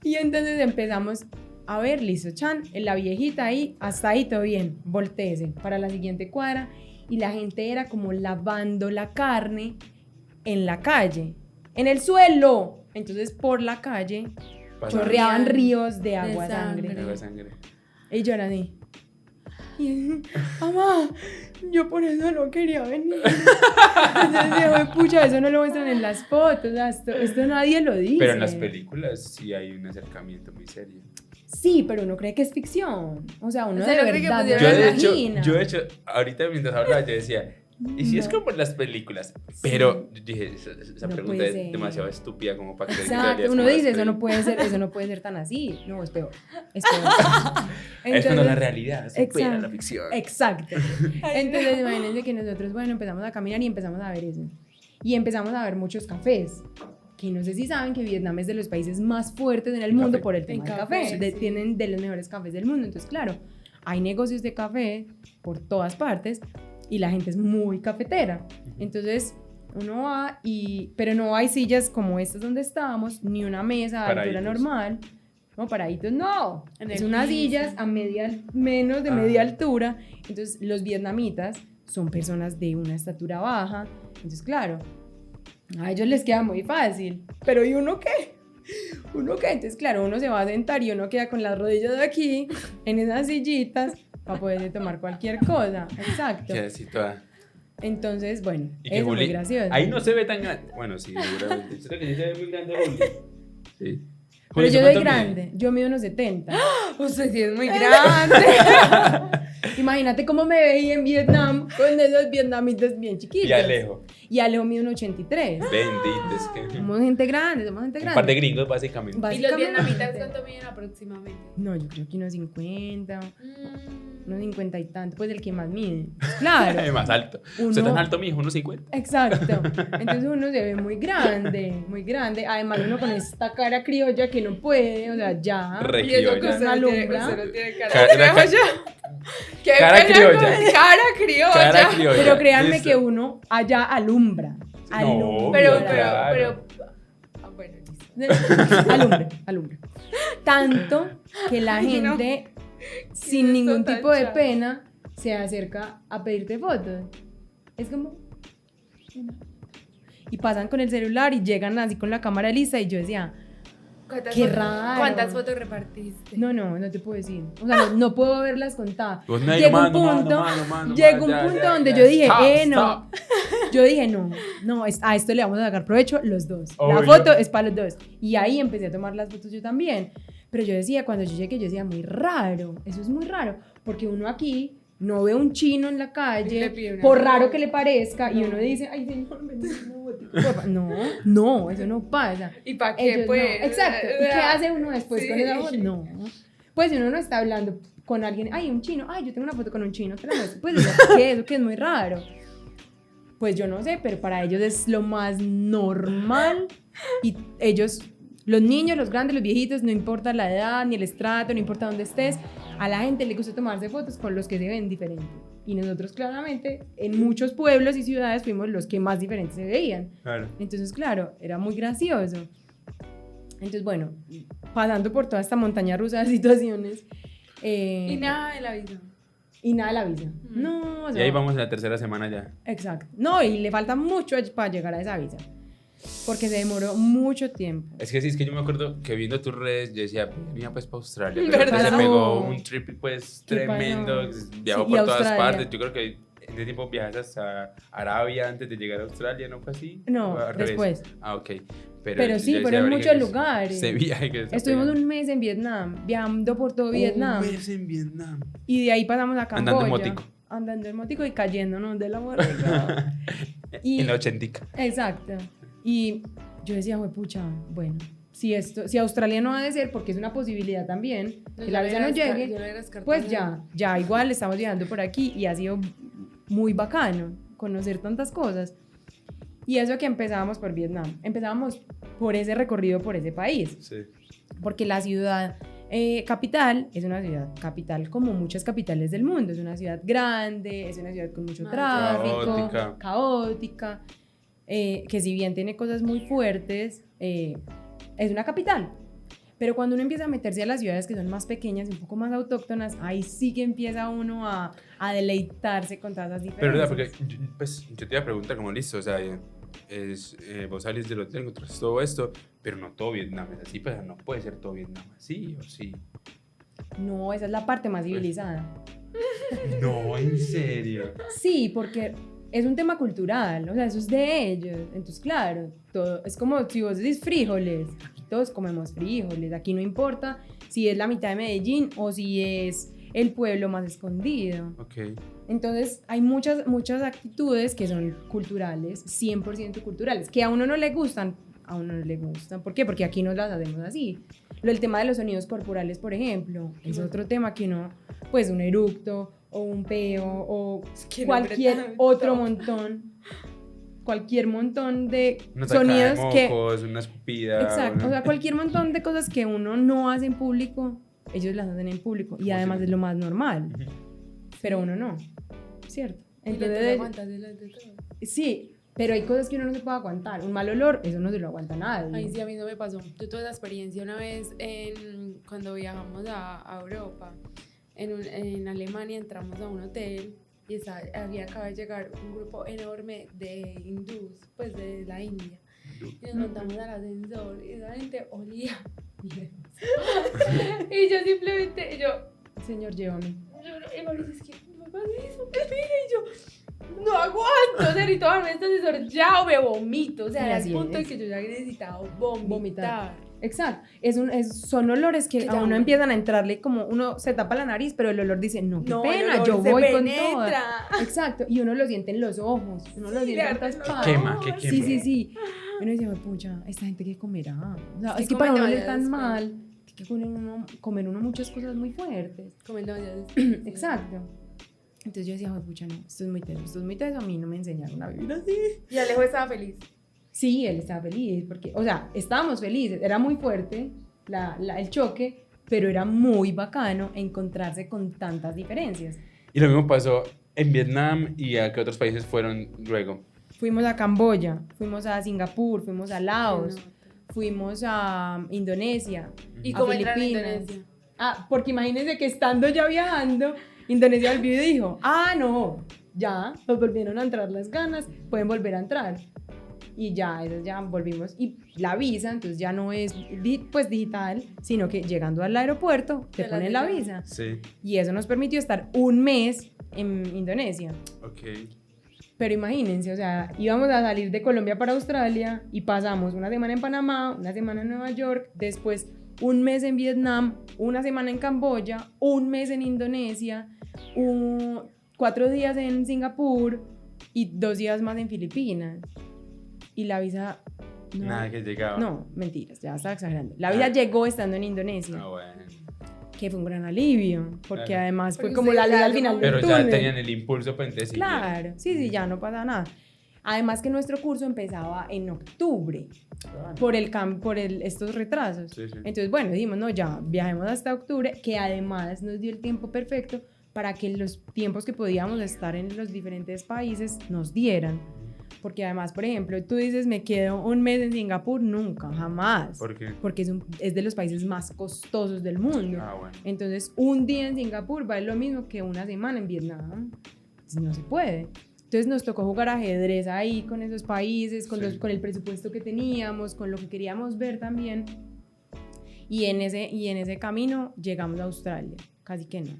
Y entonces empezamos a ver, listo, Chan, en la viejita ahí, hasta ahí todo bien, volteese para la siguiente cuadra. Y la gente era como lavando la carne en la calle, en el suelo. Entonces por la calle Pasando. chorreaban ríos de agua De sangre. sangre. Agua de sangre. Y yo era así. Y, mamá, yo por eso no quería venir. Entonces, pucha, eso no lo muestran en las fotos, o sea, esto nadie lo dice. Pero en las películas sí hay un acercamiento muy serio. Sí, pero uno cree que es ficción. O sea, uno O sea, de no cree que verdad pusieron Yo de hecho, ahorita mientras hablaba yo decía, ¿y si es como en las películas? Pero yo dije, esa No pregunta puede es ser. demasiado estúpida como para que Exacto, uno dice, eso no puede ser tan así. No, es peor. Es peor. Eso no es la Entonces, realidad, supera la ficción. Exacto. Entonces, imagínense que nosotros, bueno, empezamos a caminar y empezamos a ver eso. Y empezamos a ver muchos cafés. Que no sé si saben que Vietnam es de los países más fuertes en el mundo por el tema del café. Sí. Tienen de los mejores cafés del mundo. Entonces, claro, hay negocios de café por todas partes y la gente es muy cafetera. Entonces, uno va pero no hay sillas como estas donde estábamos, ni una mesa a altura normal. No, paraditos no. Es unas sillas a menos de media altura. Entonces, los vietnamitas son personas de una estatura baja. Entonces, claro, a ellos les queda muy fácil. Pero ¿y uno qué? ¿Uno qué? Entonces, claro, uno se va a sentar y uno queda con las rodillas de aquí, en esas sillitas, para poder tomar cualquier cosa. Exacto. Qué así toda. Entonces, bueno, Y es muy gracioso. ahí no se ve tan grande. Bueno, sí, seguramente. Siento que sí se ve muy grande, Juli. Sí. Pero Juli, yo ¿tú soy cuánto grande, yo mido unos 70. Usted sí es muy grande. Imagínate cómo me veía en Vietnam con esos vietnamitas bien chiquitos. mide? Y Alejo mide un 83. Bendito, es que... Somos gente grande, Un par de gringos, básicamente. ¿Y los vietnamitas cuánto miden aproximadamente? No, yo creo que unos 50, unos 50 y tanto, pues el que más mide. Claro. Más alto. Uno- ¿Usted tan alto, mijo? Unos 50. Exacto. Entonces uno se ve muy grande, muy grande. Además uno con esta cara criolla que no puede, o sea, ya. Re Y eso que criolla. usted Una no tiene, alumbra. usted no tiene cara Cara- criolla. ¿Qué cara pena criolla. con cara criolla. Cara criolla. Pero créanme Listo. que uno allá alumbra. No, Alumbra. claro. Bueno, listo. Alumbra. Tanto que la Ay, no. gente, sin es ningún total tipo de charro. pena, se acerca a pedirte fotos. Es como... Y pasan con el celular y llegan así con la cámara lista y yo decía, Qué raro. ¿Cuántas fotos repartiste? no te puedo decir. O sea, no puedo verlas contadas. Pues nadie, Llegó un mano, punto, mano, llegó un ya, punto ya, donde ya. yo dije, Stop, no. Yo dije, no, a esto le vamos a sacar provecho los dos. La Obvio. foto es para los dos. Y ahí empecé a tomar las fotos yo también. Pero yo decía, cuando yo llegué, yo decía, muy raro. Eso es muy raro. Porque uno aquí no ve un chino en la Y le calle, pide una por foto. raro que le parezca, y No. uno dice, ay, señor, me una foto, porfa. No, eso no pasa. ¿Y para qué, Ellos pues? no. Exacto. ¿Y qué hace uno después Sí. con esa foto? No. Pues si uno no está hablando con alguien, ay, un chino, ay, yo tengo una foto con un chino, te la muestro. Pues eso que es muy raro. Pues yo no sé, pero para ellos es lo más normal y ellos, los niños, los grandes, los viejitos, no importa la edad ni el estrato, no importa dónde estés, a la gente le gusta tomarse fotos con los que se ven diferentes. Y nosotros claramente en muchos pueblos y ciudades fuimos los que más diferentes se veían. Claro. Entonces, claro, era muy gracioso. Entonces, bueno, pasando por toda esta montaña rusa de situaciones. Y nada de la vida. Y nada de la visa. No, o Y sea, ahí vamos en la tercera semana ya. Exacto. No, y le falta mucho para llegar a esa visa. Porque se demoró mucho tiempo. Es que sí, es que yo me acuerdo que viendo tus redes, yo decía, venía pues para Australia. Pero ¿Verdad? después se pegó No. un trip pues ¿Qué tremendo. pasó? Viajó Sí, y por todas Australia. partes. Yo creo que en ese tiempo viajaste hasta Arabia antes de llegar a Australia, ¿no fue así? No, ¿O al revés? después. Ah, ok. Pero sí, yo fueron decía, "Marica, muchos que lugares. Ese viaje que está Estuvimos pegando". un mes en Vietnam, viajando por todo Vietnam. Un mes en Vietnam. Y de ahí pasamos a Camboya. Andando en motico. Andando en motico y cayéndonos de la morriga. Y- En la ochentica. Exacto. Y yo decía, pucha, bueno, si Australia no ha de ser, porque es una posibilidad también, que la visa no llegue, pues ya igual estamos viajando por aquí y ha sido muy bacano conocer tantas cosas. Y eso que empezábamos por Vietnam, empezábamos por ese recorrido por ese país, Sí. porque la ciudad capital es una ciudad capital como muchas capitales del mundo, es una ciudad grande, es una ciudad con mucho tráfico, caótica, que si bien tiene cosas muy fuertes, es una capital. Pero cuando uno empieza a meterse a las ciudades que son más pequeñas y un poco más autóctonas, ahí sí que empieza uno a deleitarse con todas las Pero diferencias. verdad, porque yo te iba a preguntar como listo, o sea, vos salís del hotel, encontrás todo esto, pero no todo Vietnam es así, pues no puede ser todo Vietnam así, o sí. No, esa es la parte más civilizada. No, en serio. Sí, porque es un tema cultural, o sea, eso es de ellos. Entonces, claro, todo, es como si vos decís frijoles, aquí todos comemos frijoles, aquí no importa si es la mitad de Medellín o si es el pueblo más escondido. Ok. Entonces, hay muchas actitudes que son culturales, 100% culturales, que a uno no le gustan, a uno no le gustan. ¿Por qué? Porque aquí nos las hacemos así. El tema de los sonidos corporales, por ejemplo, es otro tema que uno, pues un eructo o un peo o cualquier otro montón, cualquier montón de Una sonidos tacada de que... mocos, una escupida. Exacto, o sea, cualquier montón de cosas que uno no hace en público, ellos las hacen en público y además es lo más normal, pero uno no, ¿cierto? Entonces, sí, pero hay cosas que uno no se puede aguantar. Un mal olor, eso no se lo aguanta nadie. Ay, sí, a mí no me pasó. Yo tuve la experiencia una vez cuando viajamos a Europa. En Alemania entramos a un hotel y había acabado de llegar un grupo enorme de hindús, pues de la India. Y nos montamos al ascensor y esa gente olía bien. Y yo simplemente, Señor, llévame. Y Mauricio, es que no me pasa eso, ¿qué dije? Y yo, no aguanto, o sea, y tomarme este ascensor ya o me vomito, o sea, era el punto en que yo ya necesitaba vomitar. Exacto, son olores que a uno empiezan a entrarle como uno se tapa la nariz, pero el olor dice, no, qué pena, yo voy con todo. Exacto, y uno lo siente en los ojos, uno lo siente en todas partes. Quema. Sí. Uno dice, pucha, esta gente que comerá. O sea, es que para uno le tan mal, que comer uno muchas cosas muy fuertes. Exacto. Entonces yo decía, pucha, no, esto es muy teso, a mí no me enseñaron a vivir así. Y Alejo estaba feliz. Sí, él estaba feliz, porque, o sea, estábamos felices, era muy fuerte el choque, pero era muy bacano encontrarse con tantas diferencias. Y lo mismo pasó en Vietnam. ¿Y a qué otros países fueron luego? Fuimos a Camboya, fuimos a Singapur, fuimos a Laos, fuimos a Indonesia, ¿Y a cómo Filipinas. entraron a Indonesia? Porque imagínense que estando ya viajando, Indonesia olvidó y dijo, no, ya, nos volvieron a entrar las ganas, pueden volver a entrar. Y ya volvimos. Y la visa, entonces ya no es pues digital, sino que llegando al aeropuerto te ponen la visa. Sí. Y eso nos permitió estar un mes en Indonesia. Ok. Pero imagínense, o sea, íbamos a salir de Colombia para Australia y pasamos una semana en Panamá, una semana en Nueva York, después un mes en Vietnam, una semana en Camboya, un mes en Indonesia, 4 días en Singapur y 2 días más en Filipinas. Y la visa... No, nada que llegaba. No, mentiras, ya estaba exagerando. La visa llegó estando en Indonesia. Bueno. Que fue un gran alivio, porque claro. además fue como la luz al final del túnel. Pero ya tenían el impulso para entonces. Claro, sí, ya no pasa nada. Además que nuestro curso empezaba en octubre por estos retrasos. Sí. Entonces, bueno, dijimos, no, ya viajemos hasta octubre, que además nos dio el tiempo perfecto para que los tiempos que podíamos estar en los diferentes países nos dieran. Porque además, por ejemplo, tú dices, me quedo un mes en Singapur, nunca, jamás. ¿Por qué? Porque es de los países más costosos del mundo. Bueno. Entonces, un día en Singapur vale lo mismo que una semana en Vietnam. Entonces, no se puede. Entonces, nos tocó jugar ajedrez ahí con esos países, con el presupuesto que teníamos, con lo que queríamos ver también. Y en ese camino llegamos a Australia. Casi que no.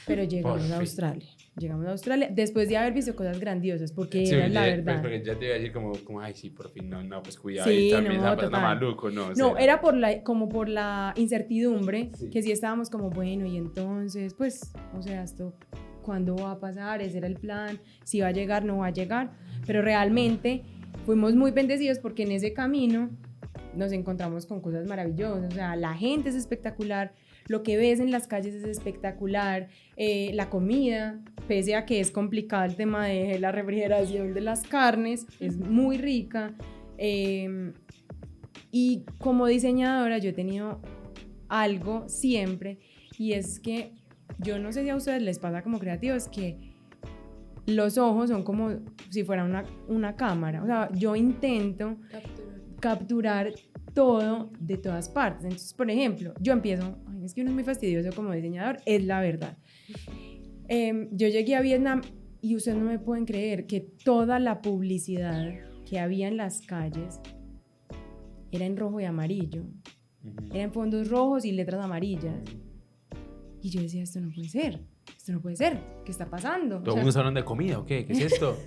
Pero llegamos a Australia. Llegamos a Australia después de haber visto cosas grandiosas, porque era la verdad. Porque ya te iba a decir como ay, sí, por fin, no, pues cuidado. Sí, también no, está maluco, ¿no? O sea, no, era como por la incertidumbre, que sí estábamos como, bueno, y entonces, pues, o sea, esto, ¿cuándo va a pasar? Ese era el plan, si va a llegar, no va a llegar, pero realmente fuimos muy bendecidos porque en ese camino nos encontramos con cosas maravillosas, o sea, la gente es espectacular, lo que ves en las calles es espectacular, la comida, pese a que es complicado el tema de la refrigeración de las carnes, es muy rica. Y como diseñadora yo he tenido algo siempre, y es que yo no sé si a ustedes les pasa como creativos que los ojos son como si fuera una cámara, o sea, yo intento capturar todo de todas partes. Entonces, por ejemplo, yo empiezo, es que uno es muy fastidioso como diseñador, es la verdad. Yo llegué a Vietnam y ustedes no me pueden creer que toda la publicidad que había en las calles era en rojo y amarillo. Eran fondos rojos y letras amarillas. Y yo decía, esto no puede ser. esto no puede ser, ¿qué está pasando? ¿Todo el mundo está hablando de comida o qué? ¿Qué es esto?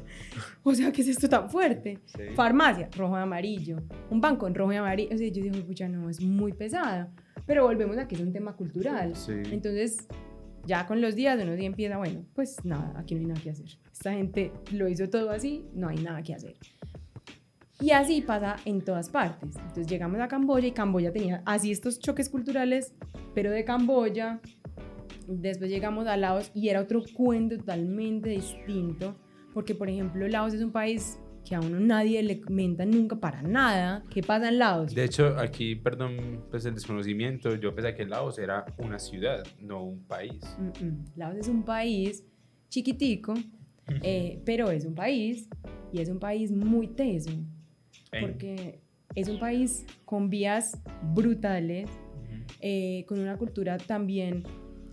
O sea, ¿qué es esto tan fuerte? Sí. Farmacia, rojo y amarillo. Un banco en rojo y amarillo. O sea, yo dije, pucha, no, es muy pesado. Pero volvemos a que es un tema cultural. Sí. Entonces, ya con los días uno sí empieza, bueno, pues nada, aquí no hay nada que hacer. Esta gente lo hizo todo así, no hay nada que hacer. Y así pasa en todas partes. Entonces llegamos a Camboya y Camboya tenía así estos choques culturales, pero de Camboya. Después llegamos a Laos y era otro cuento totalmente distinto, porque por ejemplo Laos es un país que a uno nadie le comenta nunca para nada. ¿Qué pasa en Laos? De hecho, aquí, perdón, pues el desconocimiento, yo pensé que Laos era una ciudad, no un país. Laos es un país chiquitico, pero es un país, y es un país muy teso, porque es un país con vías brutales, con una cultura también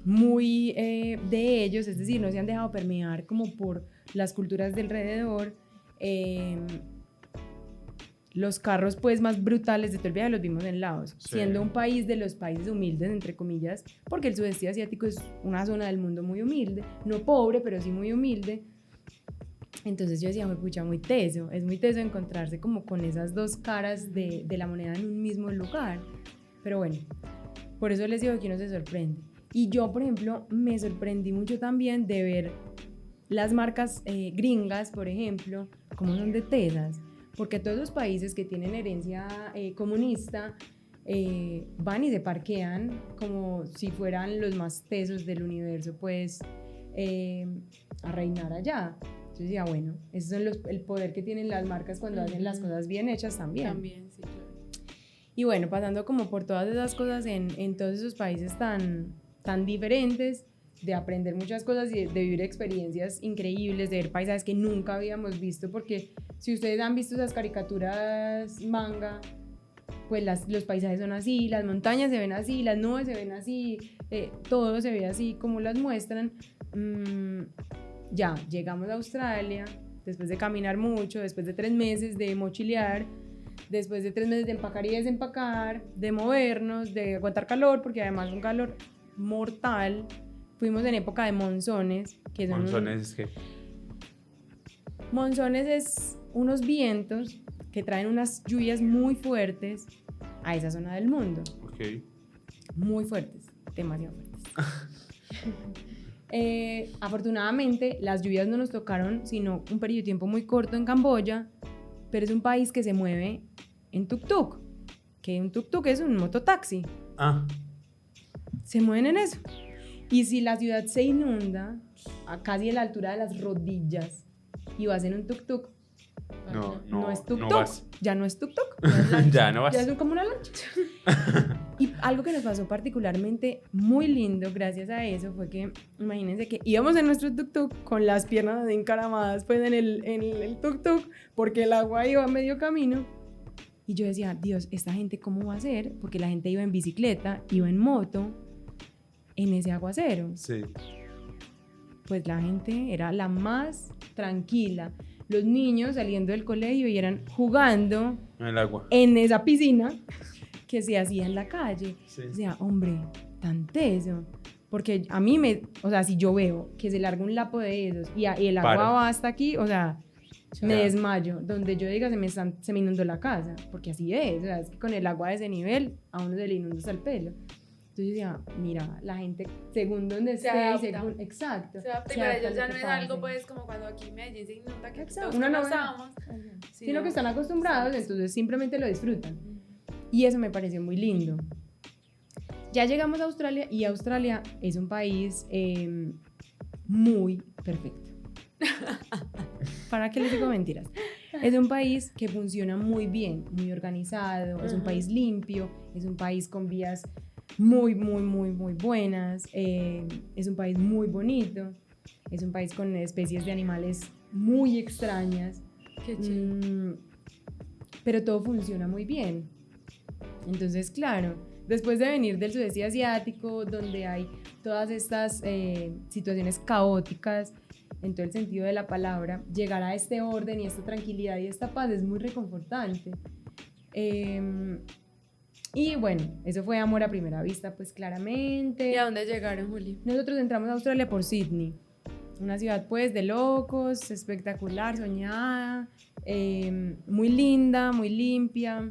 muy de ellos, es decir, no se han dejado permear como por las culturas de alrededor. Los carros pues más brutales de todo el viaje los vimos en Laos, sí, siendo un país de los países humildes, entre comillas, porque el sudeste asiático es una zona del mundo muy humilde, no pobre, pero sí muy humilde. Entonces yo decía, pucha, muy teso, es muy teso encontrarse como con esas dos caras de la moneda en un mismo lugar. Pero bueno, por eso les digo que uno se sorprende. Y yo, por ejemplo, me sorprendí mucho también de ver las marcas gringas, por ejemplo, cómo son de tesas, porque todos los países que tienen herencia comunista van y se parquean como si fueran los más tesos del universo, pues, a reinar allá. Entonces decía, bueno, ese es el poder que tienen las marcas cuando hacen las cosas bien hechas también. También, sí, claro. Y bueno, pasando como por todas esas cosas en todos esos países tan diferentes, de aprender muchas cosas y de vivir experiencias increíbles, de ver paisajes que nunca habíamos visto, porque si ustedes han visto esas caricaturas manga, pues los paisajes son así, las montañas se ven así, las nubes se ven así, todo se ve así como las muestran. Ya, llegamos a Australia, después de caminar mucho, después de 3 meses de mochilear, después de 3 meses de empacar y desempacar, de movernos, de aguantar calor, porque además un calor mortal. Fuimos en época de monzones. Que son ¿Monzones qué? Monzones es unos vientos que traen unas lluvias muy fuertes a esa zona del mundo. Ok. Muy fuertes, demasiado fuertes. Afortunadamente, las lluvias no nos tocaron, sino un periodo de tiempo muy corto en Camboya, pero es un país que se mueve en tuk-tuk, que un tuk-tuk es un mototaxi. Se mueven en eso. Y si la ciudad se inunda a casi a la altura de las rodillas y vas en un tuk-tuk, no es tuk-tuk, no ya no es tuk-tuk, ya no vas. ya es como una lancha. Y algo que nos pasó particularmente muy lindo gracias a eso fue que, imagínense que íbamos en nuestro tuk-tuk con las piernas encaramadas pues en el tuk-tuk, porque el agua iba a medio camino. Y yo decía, Dios, ¿esta gente cómo va a hacer? Porque la gente iba en bicicleta, iba en moto, en ese aguacero. Sí. Pues la gente era la más tranquila. Los niños saliendo del colegio y eran jugando en el agua, en esa piscina que se hacía en la calle. Sí. O sea, hombre, tan teso. Porque a mí o sea, si yo veo que se larga un lapo de esos y el agua va hasta aquí, o sea, me desmayo. Donde yo diga se me inundó la casa, porque así es. O sea, es que con el agua de ese nivel a uno se le inunda hasta el pelo. Entonces yo decía, mira, la gente, según donde esté, exacto. Se adapta, pero ellos ya no es algo, pues, como cuando aquí en Medellín se inunda, que todos uno no usamos, sino que están acostumbrados, entonces simplemente lo disfrutan. Y eso me pareció muy lindo. Ya llegamos a Australia, y Australia es un país muy perfecto. ¿Para qué les digo mentiras? Es un país que funciona muy bien, muy organizado, es un país limpio, es un país con vías muy buenas, es un país muy bonito, es un país con especies de animales muy extrañas. Qué chido. Pero todo funciona muy bien. Entonces, claro, después de venir del sudeste asiático, donde hay todas estas situaciones caóticas en todo el sentido de la palabra, llegar a este orden y esta tranquilidad y esta paz es muy reconfortante. Y bueno, eso fue amor a primera vista, pues claramente. ¿Y a dónde llegaron, Juli? Nosotros entramos a Australia por Sydney, una ciudad pues de locos, espectacular, soñada, muy linda, muy limpia.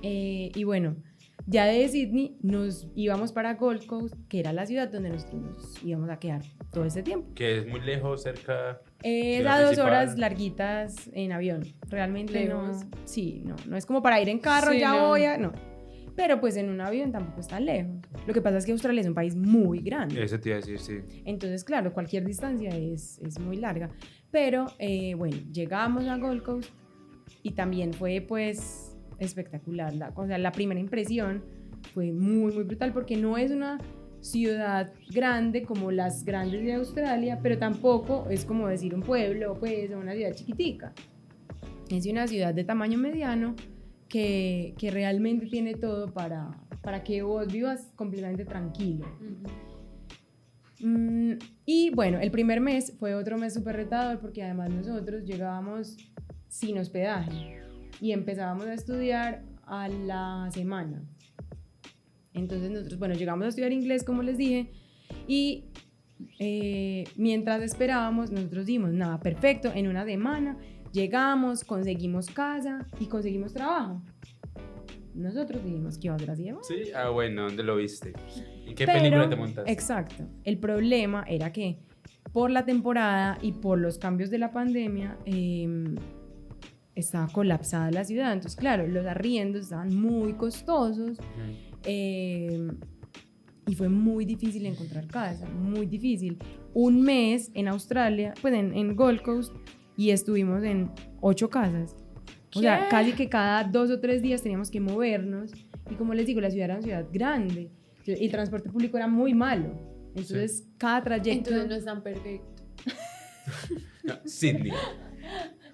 Y bueno, ya de Sydney nos íbamos para Gold Coast, que era la ciudad donde nosotros nos íbamos a quedar todo ese tiempo. Que es muy lejos, cerca. Es a 2 horas larguitas en avión. Realmente lejos. No. Sí, no es como para ir en carro, Sí, ya no. voy a. No. Pero pues en un avión tampoco está lejos. Lo que pasa es que Australia es un país muy grande. Eso te iba a decir, sí. Entonces, claro, cualquier distancia es muy larga. Pero bueno, llegamos a Gold Coast y también fue pues espectacular. La primera impresión fue muy, muy brutal porque no es una ciudad grande como las grandes de Australia, pero tampoco es como decir un pueblo, pues, o una ciudad chiquitica. Es una ciudad de tamaño mediano que realmente tiene todo para que vos vivas completamente tranquilo. Y bueno, el primer mes fue otro mes súper retador porque además nosotros llegábamos sin hospedaje y empezábamos a estudiar a la semana. Entonces nosotros, bueno, llegamos a estudiar inglés, como les dije, y mientras esperábamos, nosotros dimos, nada, perfecto, en una semana llegamos, conseguimos casa y conseguimos trabajo. Nosotros dijimos que iba a ser así de bueno. Sí, bueno, ¿dónde lo viste? ¿En qué Pero, película te montaste? Exacto. El problema era que por la temporada y por los cambios de la pandemia estaba colapsada la ciudad. Entonces, claro, los arriendos estaban muy costosos y fue muy difícil encontrar casa, muy difícil. Un mes en Australia, pues en Gold Coast, y estuvimos en 8 casas. O sea, casi que cada 2 o 3 días teníamos que movernos. Y como les digo, la ciudad era una ciudad grande. Y el transporte público era muy malo. Entonces, cada trayecto... Entonces no es tan perfecto. No, Sydney.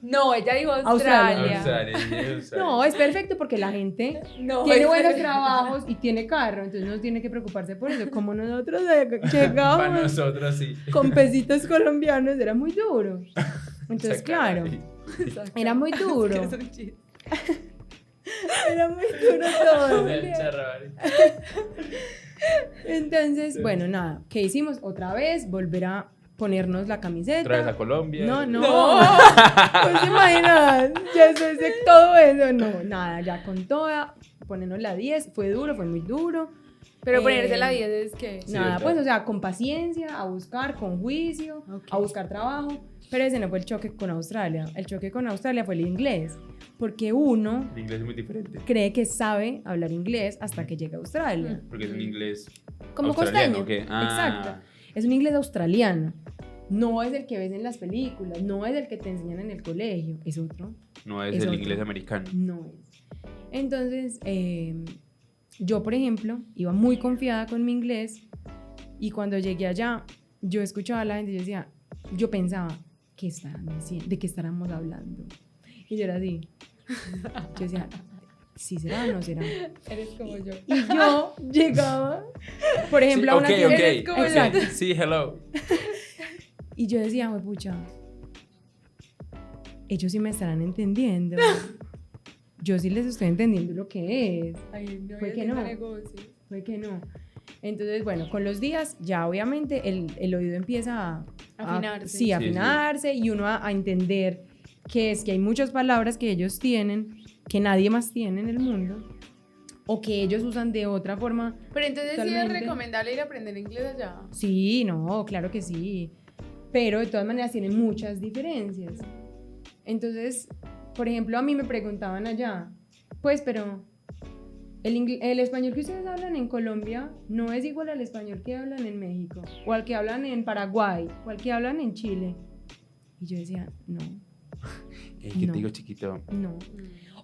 No, ella dijo Australia. Australia. No, es perfecto porque la gente No, tiene es buenos perfecto. trabajos y tiene carro. Entonces no tiene que preocuparse por eso. Como nosotros Para llegábamos nosotros, sí. con pesitos colombianos, era muy duro. Entonces, claro, era muy duro. Era muy duro todo. Entonces, bueno, nada, ¿qué hicimos? Otra vez, volver a ponernos la camiseta. Otra vez a Colombia. No. Pues se imaginan, ya después de todo eso, no, nada, ya con toda, ponernos la 10, fue duro, fue muy duro. Pero ponerse la 10 es que... Sí, Nada, ¿verdad? pues, o sea, con paciencia, a buscar, con juicio, Ok. a buscar trabajo. Pero ese no fue el choque con Australia. El choque con Australia fue el inglés. Porque uno El inglés es muy diferente. cree que sabe hablar inglés hasta que llega a Australia. Porque es un inglés Como australiano, costeño. ¿o qué? Ah. Exacto. Es un inglés australiano. No es el que ves en las películas, no es el que te enseñan en el colegio, es otro. No es, Es el otro. inglés americano. No es. Entonces, yo, por ejemplo, iba muy confiada con mi inglés y cuando llegué allá, yo escuchaba a la gente y yo pensaba, ¿qué estarán diciendo? ¿De qué estaremos hablando? Y yo era así. Yo decía, ¿sí será o no será? Eres como yo. Y yo llegaba, por ejemplo, a una Ok, tienda. Eres como ok. Exacto. Sí, hello. Y yo decía, pucha, ellos sí me estarán entendiendo. Yo sí les estoy entendiendo lo que es. Ay, no, Fue que haciendo no. negocio. Fue que no. Entonces, bueno, con los días ya obviamente el oído empieza a Afinarse. Sí, a afinarse y uno a entender que es que hay muchas palabras que ellos tienen que nadie más tiene en el mundo o que ellos usan de otra forma. Pero entonces sí es Totalmente. recomendable ir a aprender inglés allá. Sí, no, claro que sí. Pero de todas maneras tienen muchas diferencias. Entonces, por ejemplo, a mí me preguntaban allá, pues, pero el español que ustedes hablan en Colombia no es igual al español que hablan en México, o al que hablan en Paraguay, o al que hablan en Chile. Y yo decía, no, ¿Qué No. te digo, chiquito? no.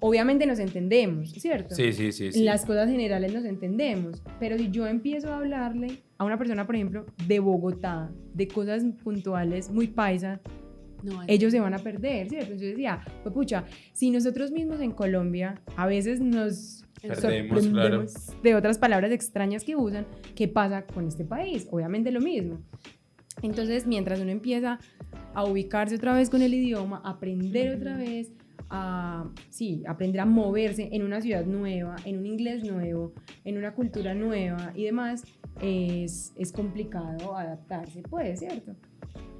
Obviamente nos entendemos, ¿cierto? Sí, sí, sí. sí. En las cosas generales nos entendemos, pero si yo empiezo a hablarle a una persona, por ejemplo, de Bogotá, de cosas puntuales muy paisas, No, ellos se van a perder, ¿cierto? Yo decía, pues pucha, si nosotros mismos en Colombia a veces nos Perdemos, sorprendemos de otras palabras extrañas que usan, ¿qué pasa con este país? Obviamente lo mismo. Entonces, mientras uno empieza a ubicarse otra vez con el idioma, aprender otra vez, sí, aprender a moverse en una ciudad nueva, en un inglés nuevo, en una cultura nueva y demás, es complicado adaptarse, pues, ¿cierto?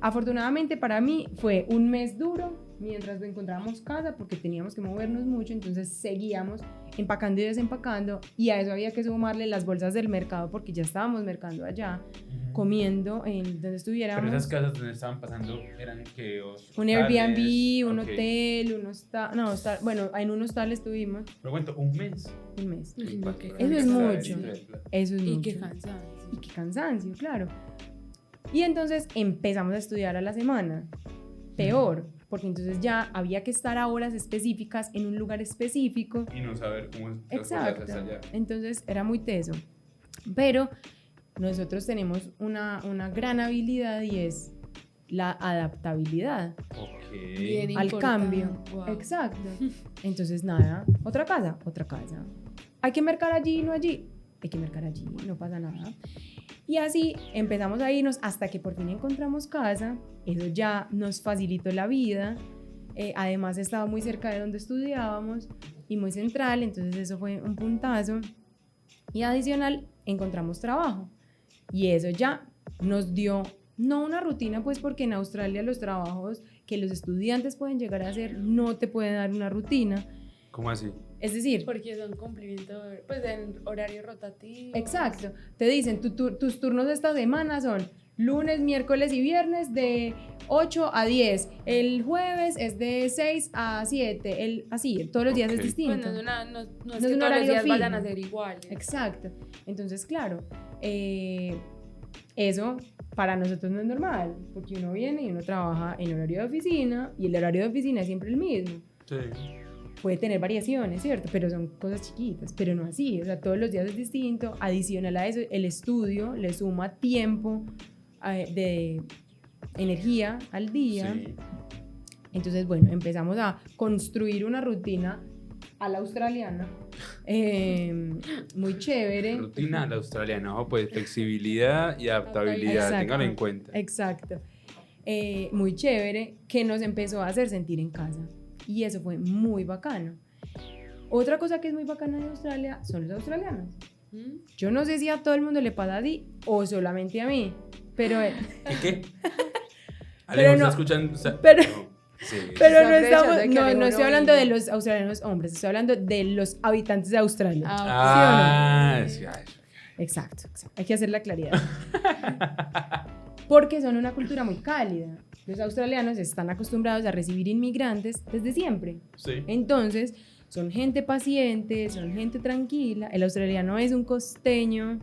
Afortunadamente para mí fue un mes duro mientras encontrábamos casa porque teníamos que movernos mucho, entonces seguíamos empacando y desempacando y a eso había que sumarle las bolsas del mercado porque ya estábamos mercando allá, comiendo en donde estuviéramos. Pero esas casas donde estaban pasando eran que un Airbnb, un hotel, un hostal, no, hostal, bueno, en un hostal estuvimos. Pero cuento, un mes. Un mes. Eso es mucho. Eso es y mucho. qué cansancio. Y qué cansancio, claro. Y entonces empezamos a estudiar a la semana. Peor, porque entonces ya había que estar a horas específicas en un lugar específico. Y no saber cómo es. Exacto. Entonces era muy teso. Pero nosotros tenemos una gran habilidad y es la adaptabilidad Bien al importante. cambio. Wow. Exacto. Entonces nada, otra casa. Hay que mercar allí, no allí. Hay que mercar allí, no pasa nada. Y así empezamos a irnos hasta que por fin encontramos casa. Eso ya nos facilitó la vida. Además estaba muy cerca de donde estudiábamos y muy central, entonces eso fue un puntazo. Y adicional, encontramos trabajo. Y eso ya nos dio, no una rutina, pues porque en Australia los trabajos que los estudiantes pueden llegar a hacer no te pueden dar una rutina. ¿Cómo así? Es decir, Porque son cumplimiento, pues en horario rotativo. exacto, te dicen, tus turnos de esta semana son lunes, miércoles y viernes de 8 a 10, el jueves es de 6 a 7, así, todos los días es distinto. Pues no es, no es No que es un todos los horario días vayan fijo. a ser iguales. Exacto, entonces claro, eso para nosotros no es normal, porque uno viene y uno trabaja en horario de oficina y el horario de oficina es siempre el mismo. Sí. Puede tener variaciones, ¿cierto? Pero son cosas chiquitas, pero no así, o sea, todos los días es distinto. Adicional a eso, el estudio le suma tiempo de energía al día. Sí. Entonces, bueno, empezamos a construir una rutina a la australiana, muy chévere. Rutina a la australiana, ojo, pues flexibilidad y adaptabilidad, Exacto. téngalo en cuenta. Exacto. Muy chévere, que nos empezó a hacer sentir en casa. Y eso fue muy bacano. Otra cosa que es muy bacana de Australia son los australianos. Yo no sé si a todo el mundo le pasa así o solamente a mí, pero... ¿Qué? Pero Alejo, no, ¿está escuchando? pero- No. Sí. Pero Está aprovechando que Alejo no no estoy hablando de vive. los australianos hombres, estoy hablando de los habitantes de Australia. Ah, ¿Sí sí, ay, Exacto. Hay que hacer la claridad. Porque son una cultura muy cálida. Los australianos están acostumbrados a recibir inmigrantes desde siempre. sí. Entonces, son gente paciente, son gente tranquila. El australiano es un costeño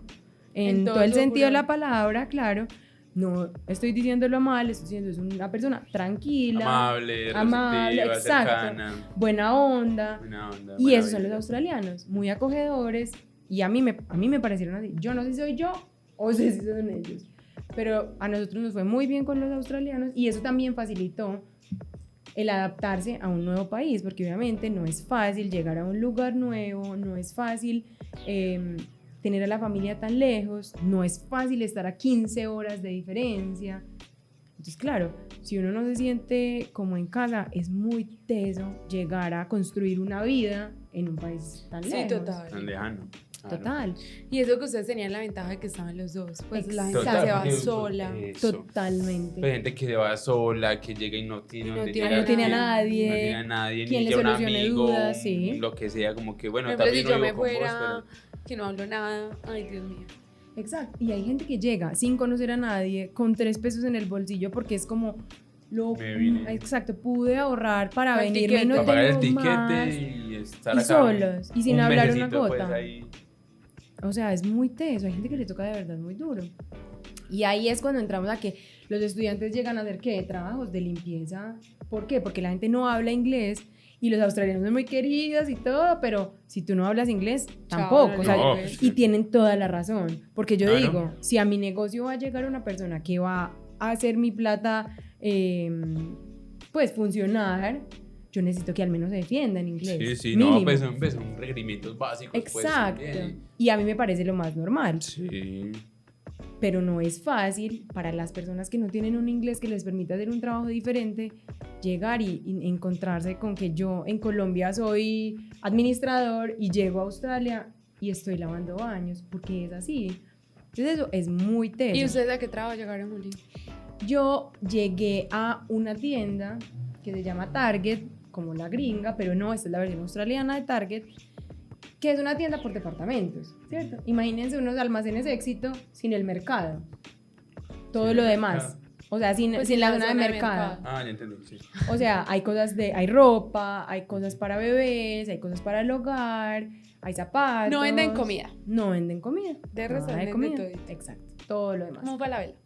en todo el sentido de la palabra, claro. No estoy diciéndolo mal, estoy diciendo es una persona tranquila, Amable, receptiva, exacto, cercana. buena onda. Buena onda. Y buena esos son los vida. australianos, muy acogedores. Y a mí me parecieron así. Yo no sé si soy yo o sé si son ellos. Pero a nosotros nos fue muy bien con los australianos y eso también facilitó el adaptarse a un nuevo país, porque obviamente no es fácil llegar a un lugar nuevo, no es fácil tener a la familia tan lejos, no es fácil estar a 15 horas de diferencia. Entonces, claro, si uno no se siente como en casa, es muy teso llegar a construir una vida en un país tan lejos. Sí, total. Tan lejano. Claro. Total, Y eso que ustedes tenían la ventaja de que estaban los dos. Pues la gente Exacto. se va porque- sola. Eso. totalmente. Pues gente que se va sola, que llega y no tiene, Y no dónde tiene- llegar, no tiene a nadie, no tiene a nadie, quien ni le que un solucione amigo, dudas, sí. lo que sea, como que bueno, Por ejemplo, si también yo me vivo con vos, fuera, que no hablo nada, ay Dios mío. Exacto. Y hay gente que llega sin conocer a nadie, con 3 pesos en el bolsillo, porque es como, Me vine. exacto, pude ahorrar para Para el venirme y tiquete. no para pagar el tengo más. tiquete y estar Y acá solos, y sin un hablar una mesecito, pues, gota. ahí. O sea, es muy teso, hay gente que le toca de verdad muy duro. Y ahí es cuando entramos a que los estudiantes llegan a hacer, ¿qué? Trabajos de limpieza. ¿Por qué? Porque la gente no habla inglés y los australianos son muy queridos y todo, pero si tú no hablas inglés, tampoco. no O sea, No, pues. y tienen toda la razón. Porque yo Claro. digo, si a mi negocio va a llegar una persona que va a hacer mi plata, pues funcionar, yo necesito que al menos se defienda en inglés. Sí, sí, mínimo. no, pues son requerimientos básicos. Exacto. Pues, también. Y a mí me parece lo más normal. Sí. pero no es fácil para las personas que no tienen un inglés que les permita hacer un trabajo diferente, llegar y encontrarse con que yo en Colombia soy administrador y llego a Australia y estoy lavando baños, porque es así. Entonces eso es muy teso. ¿Y ustedes a qué trabajo llegaron, Juli? Yo llegué a una tienda que se llama Target, como la gringa, pero no, esta es la versión australiana de Target, que es una tienda por departamentos, ¿cierto? Imagínense unos almacenes Éxito sin el mercado, todo lo demás, o sea, sin la zona de mercado. Ah, ya entendí, sí. O sea, hay hay ropa, hay cosas para bebés, hay cosas para el hogar, hay zapatos. No venden comida. No venden comida. De resto nada de venden comida. de todo. Exacto, todo lo demás. Como Falabella.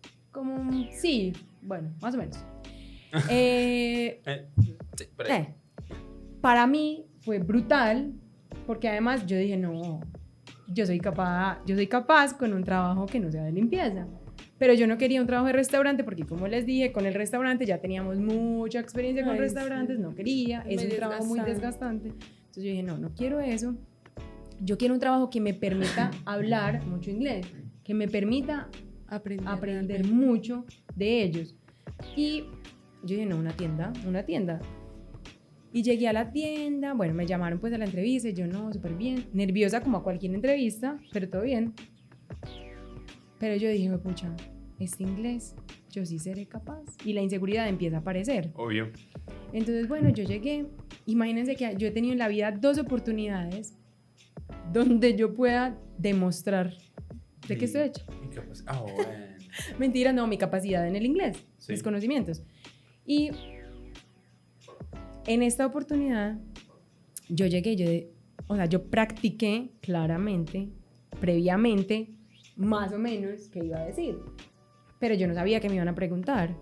Sí, bueno, más o menos. Sí, por ahí. Para mí fue brutal, porque además yo dije, no, yo soy capaz con un trabajo que no sea de limpieza. Pero yo no quería un trabajo de restaurante porque, como les dije, con el restaurante ya teníamos mucha experiencia con restaurantes, sí. No quería, es un trabajo muy desgastante. Entonces yo dije, no quiero eso. Yo quiero un trabajo que me permita hablar mucho inglés, que me permita aprender mucho de ellos. Y yo dije, no, una tienda. Y llegué a la tienda, bueno, me llamaron pues a la entrevista y yo, no, súper bien, nerviosa como a cualquier entrevista, pero todo bien. Pero yo dije, pucha, este inglés, yo sí seré capaz. Y la inseguridad empieza a aparecer. Obvio. Entonces, bueno, yo llegué, imagínense que yo he tenido en la vida 2 oportunidades donde yo pueda demostrar de qué estoy hecha. Bueno. Mentira, no, mi capacidad en el inglés, sí. Mis conocimientos. Y en esta oportunidad, yo llegué, yo practiqué claramente, previamente, más o menos qué iba a decir. Pero yo no sabía que me iban a preguntar.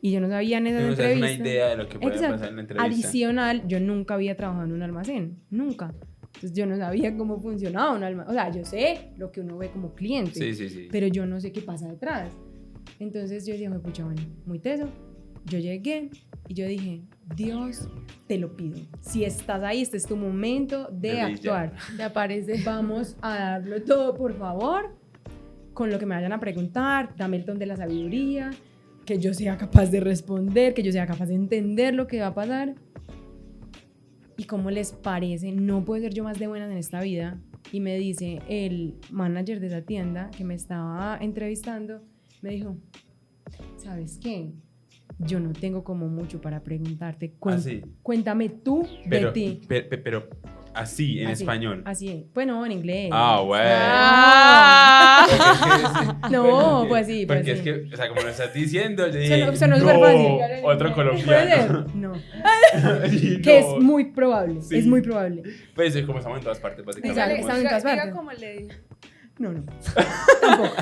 Y yo no sabía en esa entrevista. No una idea de lo que puede pasar en la entrevista. Adicional, yo nunca había trabajado en un almacén. Nunca. Entonces yo no sabía cómo funcionaba un almacén. O sea, yo sé lo que uno ve como cliente. Sí. Pero yo no sé qué pasa detrás. Entonces yo dije, pucha, bueno, muy teso. Yo llegué y yo dije, Dios, te lo pido. Si estás ahí, este es tu momento de actuar. Te aparece. Vamos a darlo todo, por favor. Con lo que me vayan a preguntar, dame el don de la sabiduría, que yo sea capaz de responder, que yo sea capaz de entender lo que va a pasar. ¿Y cómo les parece? No puedo ser yo más de buenas en esta vida. Y me dice el manager de esa tienda que me estaba entrevistando, me dijo, ¿sabes qué? Yo no tengo como mucho para preguntarte. Cuéntame tú de ti. Pero así, en español. Así, bueno, en inglés. Bueno. No, pues sí. Porque pues es sí. que, o sea, como lo estás diciendo, yo dije, Sonó súper fácil. Otro colombiano. ¿Puede ser? No. Que es muy probable, Sí. Es muy probable. Pues es como estamos en todas partes, básicamente. Exacto, estamos en todas partes. Diga como le digo. No. Tampoco.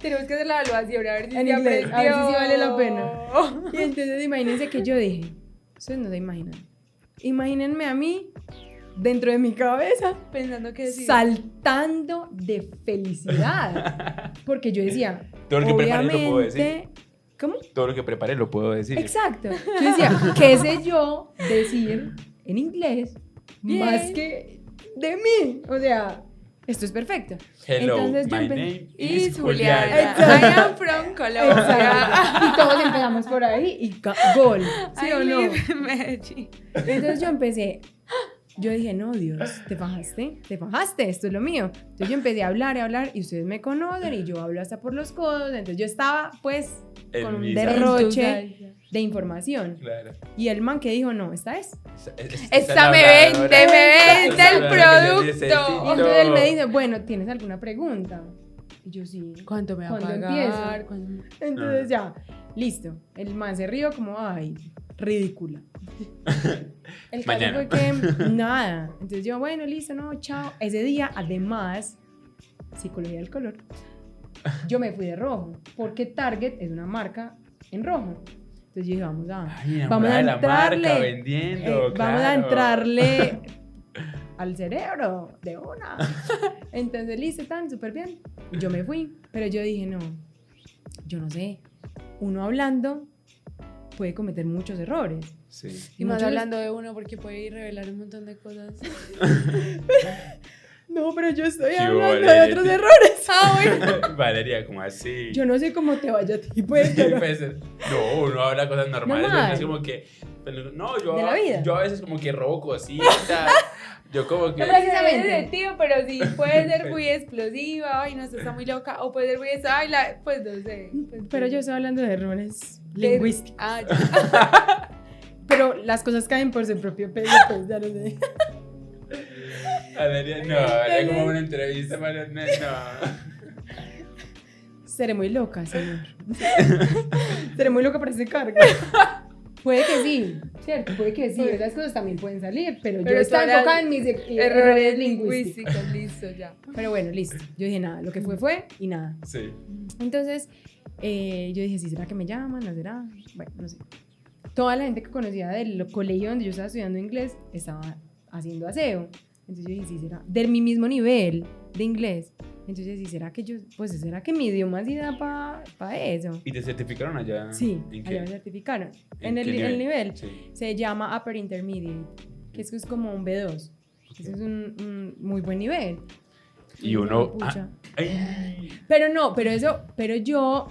Tenemos que hacer la evaluación, a ver si En se inglés, aprendió. a ver si sí vale la pena. Y entonces imagínense que yo dije, ustedes no se imaginan. Imagínense a mí dentro de mi cabeza Pensando que sí. saltando de felicidad. Porque yo decía, todo lo que preparé obviamente, lo puedo decir. ¿Cómo? Todo lo que preparé lo puedo decir. Exacto. Yo decía, ¿qué sé yo decir en inglés más que de mí? O sea, esto es perfecto. Hello, entonces yo my name is is Juliana. Juliana. I am from Colombia. Exacto. Y todos empezamos por ahí y gol. ¿Sí I o no? live in Medellín. Entonces yo dije, no, Dios, te fajaste, esto es lo mío. Entonces yo empecé a hablar y ustedes me conocen y yo hablo hasta por los codos. Entonces yo estaba pues con un derroche de información. Claro. Y el man que dijo, no, esta es. Esta me vende el producto. Y entonces él me dice, bueno, ¿tienes alguna pregunta? Y yo sí. ¿Cuánto me va a ¿Cuándo pagar? empiezo? Entonces ya, listo. El man se rió como, ay, ridícula. El caso fue que nada. Entonces yo, bueno, listo, no, chao. Ese día, además, psicología del color, yo me fui de rojo, porque Target es una marca en rojo. Entonces yo dije, vamos a entrarle, vamos a entrarle al cerebro de una. Entonces listo, tan súper bien. Yo me fui, pero yo dije, no, yo no sé. Uno hablando puede cometer muchos errores. Sí. Y más hablando de uno porque puede ir revelar un montón de cosas. No, pero yo estoy Sí, hablando Valeria, de otros errores. Bueno. Valeria, ¿cómo así? Yo no sé cómo te vaya a ti, pues, Sí, pero... pues, no, uno habla cosas normales. Normal. Es como que. No, De la vida. yo a veces como que robo cositas. Yo como que. No, precisamente. Tío, pero sí puede ser muy explosiva. Ay, no, esto está muy loca. O puede ser muy. Ay, pues no sé. Pero yo estoy hablando de errores lingüísticos. Ah, ya. Pero las cosas caen por su propio peso, pues ya lo sé. Valeria, no, Valeria, como una entrevista, Valeria, no. Seré muy loca, señor. Seré muy loca para ese cargo. Puede que sí, ¿cierto? Puede que sí. Esas cosas también pueden salir, pero yo estaba enfocada en mis errores lingüísticos. Listo, ya. Pero bueno, listo. Yo dije nada, lo que fue y nada. Sí. Entonces, yo dije, ¿sí será que me llaman? ¿No será? Bueno, no sé. Toda la gente que conocía del colegio donde yo estaba estudiando inglés estaba haciendo aseo. Entonces yo dije, ¿sí será? De mi mismo nivel de inglés. Entonces, ¿sí será que será que mi idioma sí da para eso? ¿Y te certificaron allá? Sí, ¿En qué? allá me certificaron. ¿En En qué el nivel Sí. se llama Upper Intermediate, que eso es como un B2. Eso es un muy buen nivel. Y uno. Pucha. Ay. Pero yo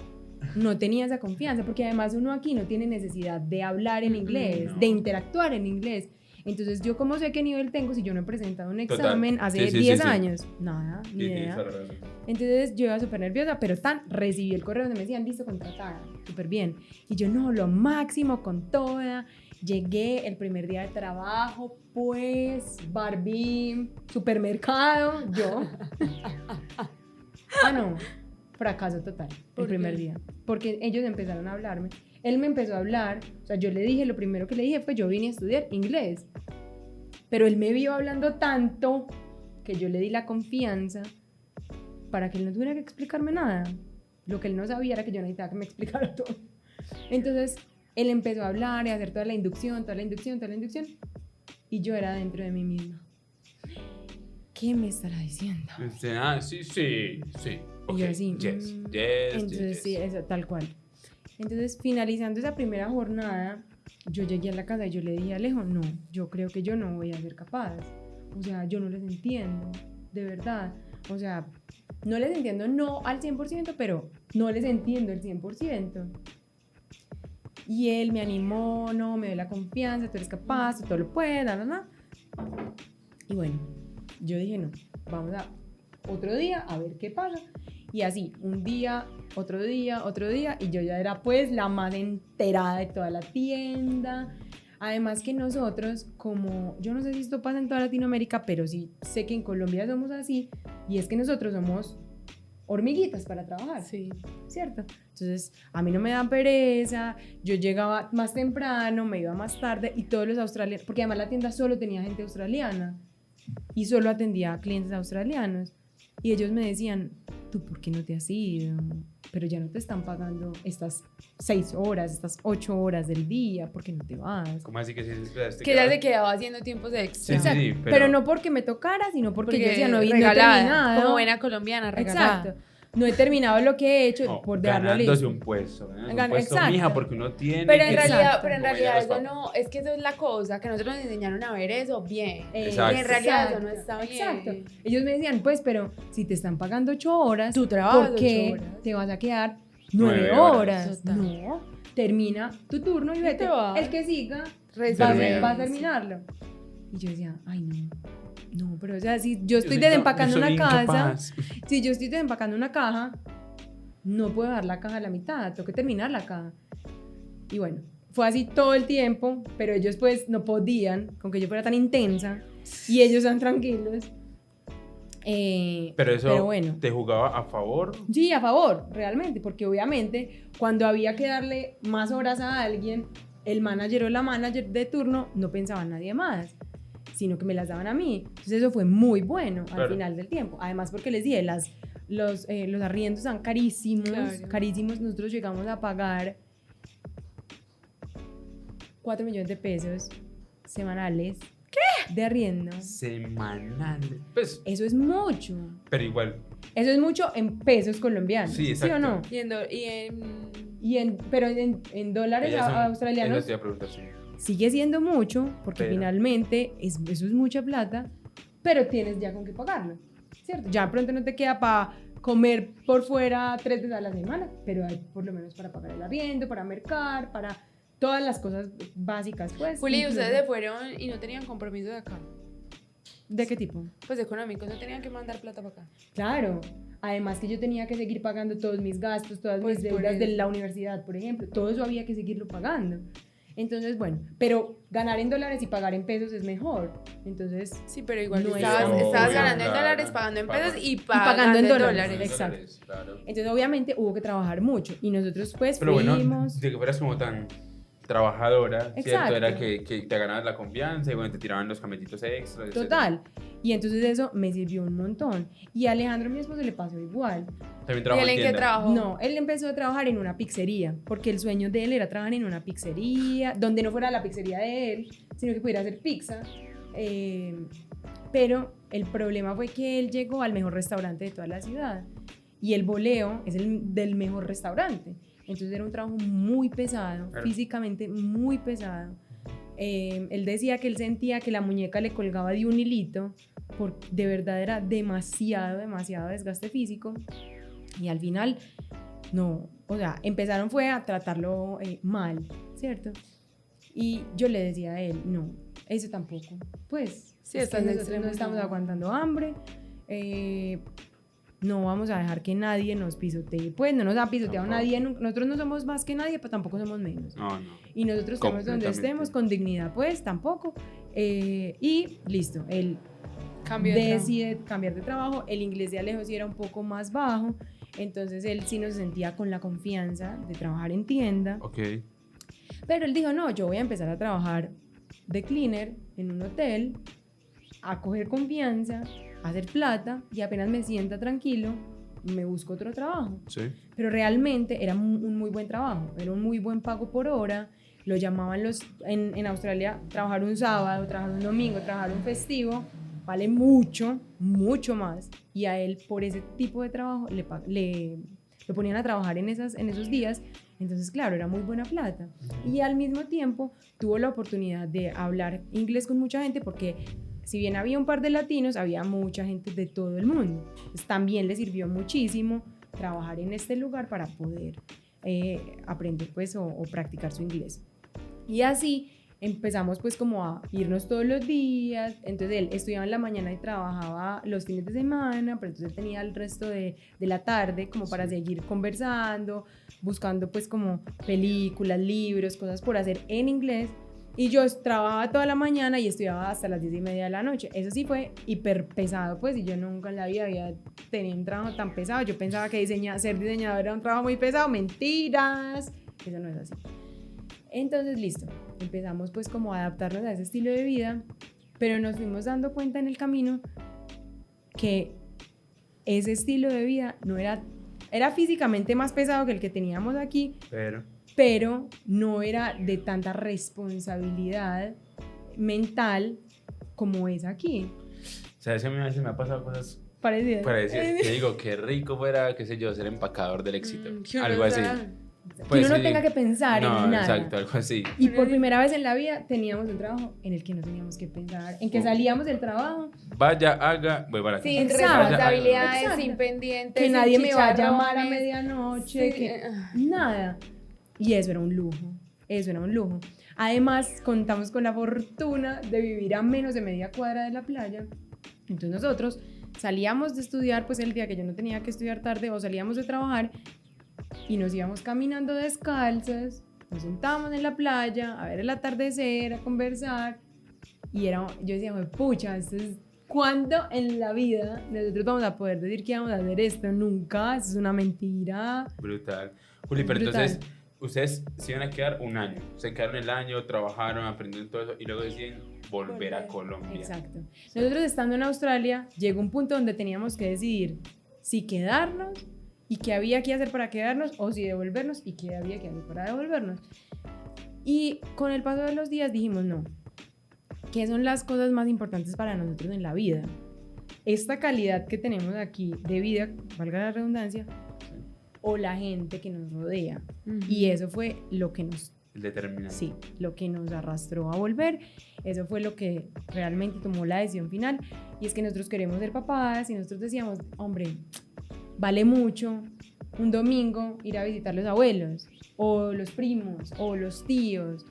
no tenía esa confianza, porque además uno aquí no tiene necesidad de hablar en inglés, No. de interactuar en inglés. Entonces, ¿yo cómo sé qué nivel tengo si yo no he presentado un Total. examen hace Sí, sí, 10 sí, sí. años? Nada, ni Sí, idea. tienes toda la razón. Entonces yo iba súper nerviosa, pero recibí el correo donde me decían, listo, contratada, súper bien. Y yo, no, lo máximo con toda. Llegué el primer día de trabajo, pues, Barbie, supermercado, yo. No, fracaso total, el primer día. Porque ellos empezaron a hablarme. Él me empezó a hablar, o sea, yo le dije, lo primero que le dije fue, yo vine a estudiar inglés. Pero él me vio hablando tanto que yo le di la confianza para que él no tuviera que explicarme nada. Lo que él no sabía era que yo necesitaba que me explicara todo. Entonces, él empezó a hablar y a hacer toda la inducción. Y yo era dentro de mí misma. ¿Qué me estará diciendo? Sí, sí, sí. Y yo así, Yes, entonces yes. sí, eso, tal cual. Entonces, finalizando esa primera jornada, yo llegué a la casa y yo le dije a Alejo, no, yo creo que yo no voy a ser capaz. O sea, yo no les entiendo, de verdad. O sea, no les entiendo no al 100%, pero no les entiendo el 100%. Y él me animó, no, me dio la confianza, tú eres capaz, tú todo lo puedes, Y bueno, yo dije, no, vamos a otro día a ver qué pasa. Y así, un día, otro día, y yo ya era pues la más enterada de toda la tienda. Además que nosotros, como, yo no sé si esto pasa en toda Latinoamérica, pero sí sé que en Colombia somos así, y es que nosotros somos hormiguitas para trabajar, Sí. ¿cierto? Entonces, a mí no me da pereza, yo llegaba más temprano, me iba más tarde, y todos los australianos, porque además la tienda solo tenía gente australiana, y solo atendía a clientes australianos, y ellos me decían, ¿tú por qué no te has ido? Pero ya no te están pagando estas 6 horas, estas 8 horas del día, ¿por qué no te vas? ¿Cómo así que si esperaste? Que ya se quedaba haciendo tiempos extra. Sí, sí, pero no porque me tocara, sino porque yo decía, no he regalada, terminado. como buena colombiana, regalada. Exacto. No he terminado lo que he hecho No, por dejarlo ganándose listo. un puesto. Exacto. Mija, porque uno tiene. Pero en que- realidad, Exacto. eso no, es que eso es la cosa, que nosotros nos enseñaron a ver eso bien. Exacto. Y en realidad eso no está bien. Exacto. Ellos me decían, pues, pero si te están pagando 8 horas, Tu trabajo ¿por qué 8 horas? te vas a quedar 9 9 horas? horas. Total. No, termina tu turno y vete. te vas. El que siga Termina. va a terminarlo. Y yo decía, ay, no, pero o sea, si yo estoy soy desempacando yo soy una casa, incapaz. si yo estoy desempacando una caja, no puedo dejar la caja a la mitad, tengo que terminar la caja. Y bueno, fue así todo el tiempo, pero ellos pues no podían, con que yo fuera tan intensa, y ellos tan tranquilos. Pero eso bueno. te jugaba a favor. Sí, a favor, realmente, porque obviamente cuando había que darle más horas a alguien, el manager o la manager de turno no pensaba en nadie más, sino que me las daban a mí. Entonces eso fue muy bueno al Claro. final del tiempo. Además porque les dije, los arriendos están carísimos, Claro. carísimos. Nosotros llegamos a pagar 4 millones de pesos semanales. ¿Qué? De arriendo. Semanal. Pues, Eso es mucho. pero igual. Eso es mucho en pesos colombianos. Sí, ¿Sí o no? exacto. Pero en dólares Ellas son- australianos eso te iba a preguntar, sí. sigue siendo mucho, porque Pero- finalmente eso es mucha plata, pero tienes ya con qué pagarlo. ¿cierto? Ya pronto no te queda para comer por fuera 3 veces a la semana, pero hay por lo menos para pagar el arriendo, para mercar, para todas las cosas básicas, pues. Juli, ustedes se fueron y no tenían compromiso de acá. ¿De qué tipo? Pues económicos, no tenían que mandar plata para acá. Claro, además que yo tenía que seguir pagando todos mis gastos, todas Pues mis por deudas de eso. la universidad, por ejemplo, todo eso había que seguirlo pagando. Entonces, bueno, pero ganar en dólares y pagar en pesos es mejor. Entonces, Sí, pero igual No es estabas obvio, ganando en claro. dólares, pagando en pesos y pagando pagando en en dólares. dólares. Exacto. Claro. entonces obviamente hubo que trabajar mucho y nosotros pues Pero bueno, fuimos... de que fueras como tan trabajadora, ¿cierto? Exacto. Era que te ganabas la confianza y bueno, te tiraban los cametitos extras. etcétera. Total. Y entonces eso me sirvió un montón. Y a Alejandro, mi esposo, le pasó igual. También ¿Y trabajaba él en en qué tienda. trabajó? No, él empezó a trabajar en una pizzería, porque el sueño de él era trabajar en una pizzería, donde no fuera la pizzería de él, sino que pudiera hacer pizza. Pero el problema fue que él llegó al mejor restaurante de toda la ciudad. Y el voleo es el del mejor restaurante. Entonces era un trabajo muy pesado, Claro. físicamente muy pesado. Él decía que él sentía que la muñeca le colgaba de un hilito, porque de verdad era demasiado desgaste físico. Y al final, no, o sea, empezaron fue a tratarlo mal, ¿cierto? Y yo le decía a él, no, eso tampoco. Pues, Sí, es estás que en nosotros no extremos, estamos no. aguantando hambre, no vamos a dejar que nadie nos pisotee. Pues no nos ha pisoteado Tampoco. nadie, nosotros no somos más que nadie, pero tampoco somos menos. No, no. Y nosotros estamos donde Completamente. estemos, con dignidad, pues tampoco. Y listo, él Cambio de trabajo. decide cambiar de trabajo. El inglés de Alejo sí era un poco más bajo, entonces él sí no se sentía con la confianza de trabajar en tienda. Ok. Pero él dijo, no, yo voy a empezar a trabajar de cleaner en un hotel, a coger confianza, a hacer plata, y apenas me sienta tranquilo, me busco otro trabajo. Sí. Pero realmente era un muy buen trabajo, era un muy buen pago por hora. Lo llamaban en Australia, trabajar un sábado, trabajar un domingo, trabajar un festivo, vale mucho más. Y a él, por ese tipo de trabajo, lo ponían a trabajar en esos días. Entonces, claro, era muy buena plata. Y al mismo tiempo, tuvo la oportunidad de hablar inglés con mucha gente, porque si bien había un par de latinos, había mucha gente de todo el mundo. Entonces, también le sirvió muchísimo trabajar en este lugar para poder aprender pues o practicar su inglés. Y así empezamos pues como a irnos todos los días. Entonces él estudiaba en la mañana y trabajaba los fines de semana, pero entonces él tenía el resto de la tarde como para seguir conversando, buscando pues como películas, libros, cosas por hacer en inglés. Y yo trabajaba toda la mañana y estudiaba hasta las 10:30 de la noche. Eso sí fue hiper pesado, pues, y yo nunca en la vida había tenido un trabajo tan pesado. Yo pensaba que ser diseñador era un trabajo muy pesado. Mentiras. Eso no es así. Entonces, listo. Empezamos pues como a adaptarnos a ese estilo de vida, pero nos fuimos dando cuenta en el camino que ese estilo de vida no era físicamente más pesado que el que teníamos aquí, pero no era de tanta responsabilidad mental como es aquí. O sea, a veces me ha pasado cosas Parecidas. para decir, que digo, qué rico fuera, qué sé yo, ser empacador del éxito. Que uno Algo así. está- Que uno no sí. tenga que pensar No, en nada. exacto, algo así. Y por primera vez en la vida teníamos un trabajo en el que no teníamos que pensar, en que salíamos del trabajo, Vaya, haga, vuelva a la Sin casa. Exacto. responsabilidades, Exacto. sin pendientes, que sin nadie me va a llamar a chicharrones. medianoche, Sí, que nada. Y eso era un lujo, eso era un lujo. Además, contamos con la fortuna de vivir a menos de media cuadra de la playa. Entonces nosotros salíamos de estudiar, pues el día que yo no tenía que estudiar tarde, o salíamos de trabajar y nos íbamos caminando descalzos, nos sentábamos en la playa a ver el atardecer, a conversar. Y yo decía, pucha, esto es... ¿Cuándo en la vida nosotros vamos a poder decir que vamos a hacer esto? Nunca, eso es una mentira. Brutal. Juli, pero Brutal. entonces, ustedes se iban a quedar un año. Se quedaron el año, trabajaron, aprendieron todo eso y luego deciden volver a Colombia. Exacto. Nosotros estando en Australia, llegó un punto donde teníamos que decidir si quedarnos y qué había que hacer para quedarnos, o si devolvernos y qué había que hacer para devolvernos. Y con el paso de los días dijimos, no, ¿qué son las cosas más importantes para nosotros en la vida? Esta calidad que tenemos aquí de vida, valga la redundancia, o la gente que nos rodea. Ujú. Y eso fue lo que nos Determinante. Sí, lo que nos arrastró a volver. Eso fue lo que realmente tomó la decisión final. Y es que nosotros queremos ser papás y nosotros decíamos, hombre, vale mucho un domingo ir a visitar los abuelos o los primos o los tíos.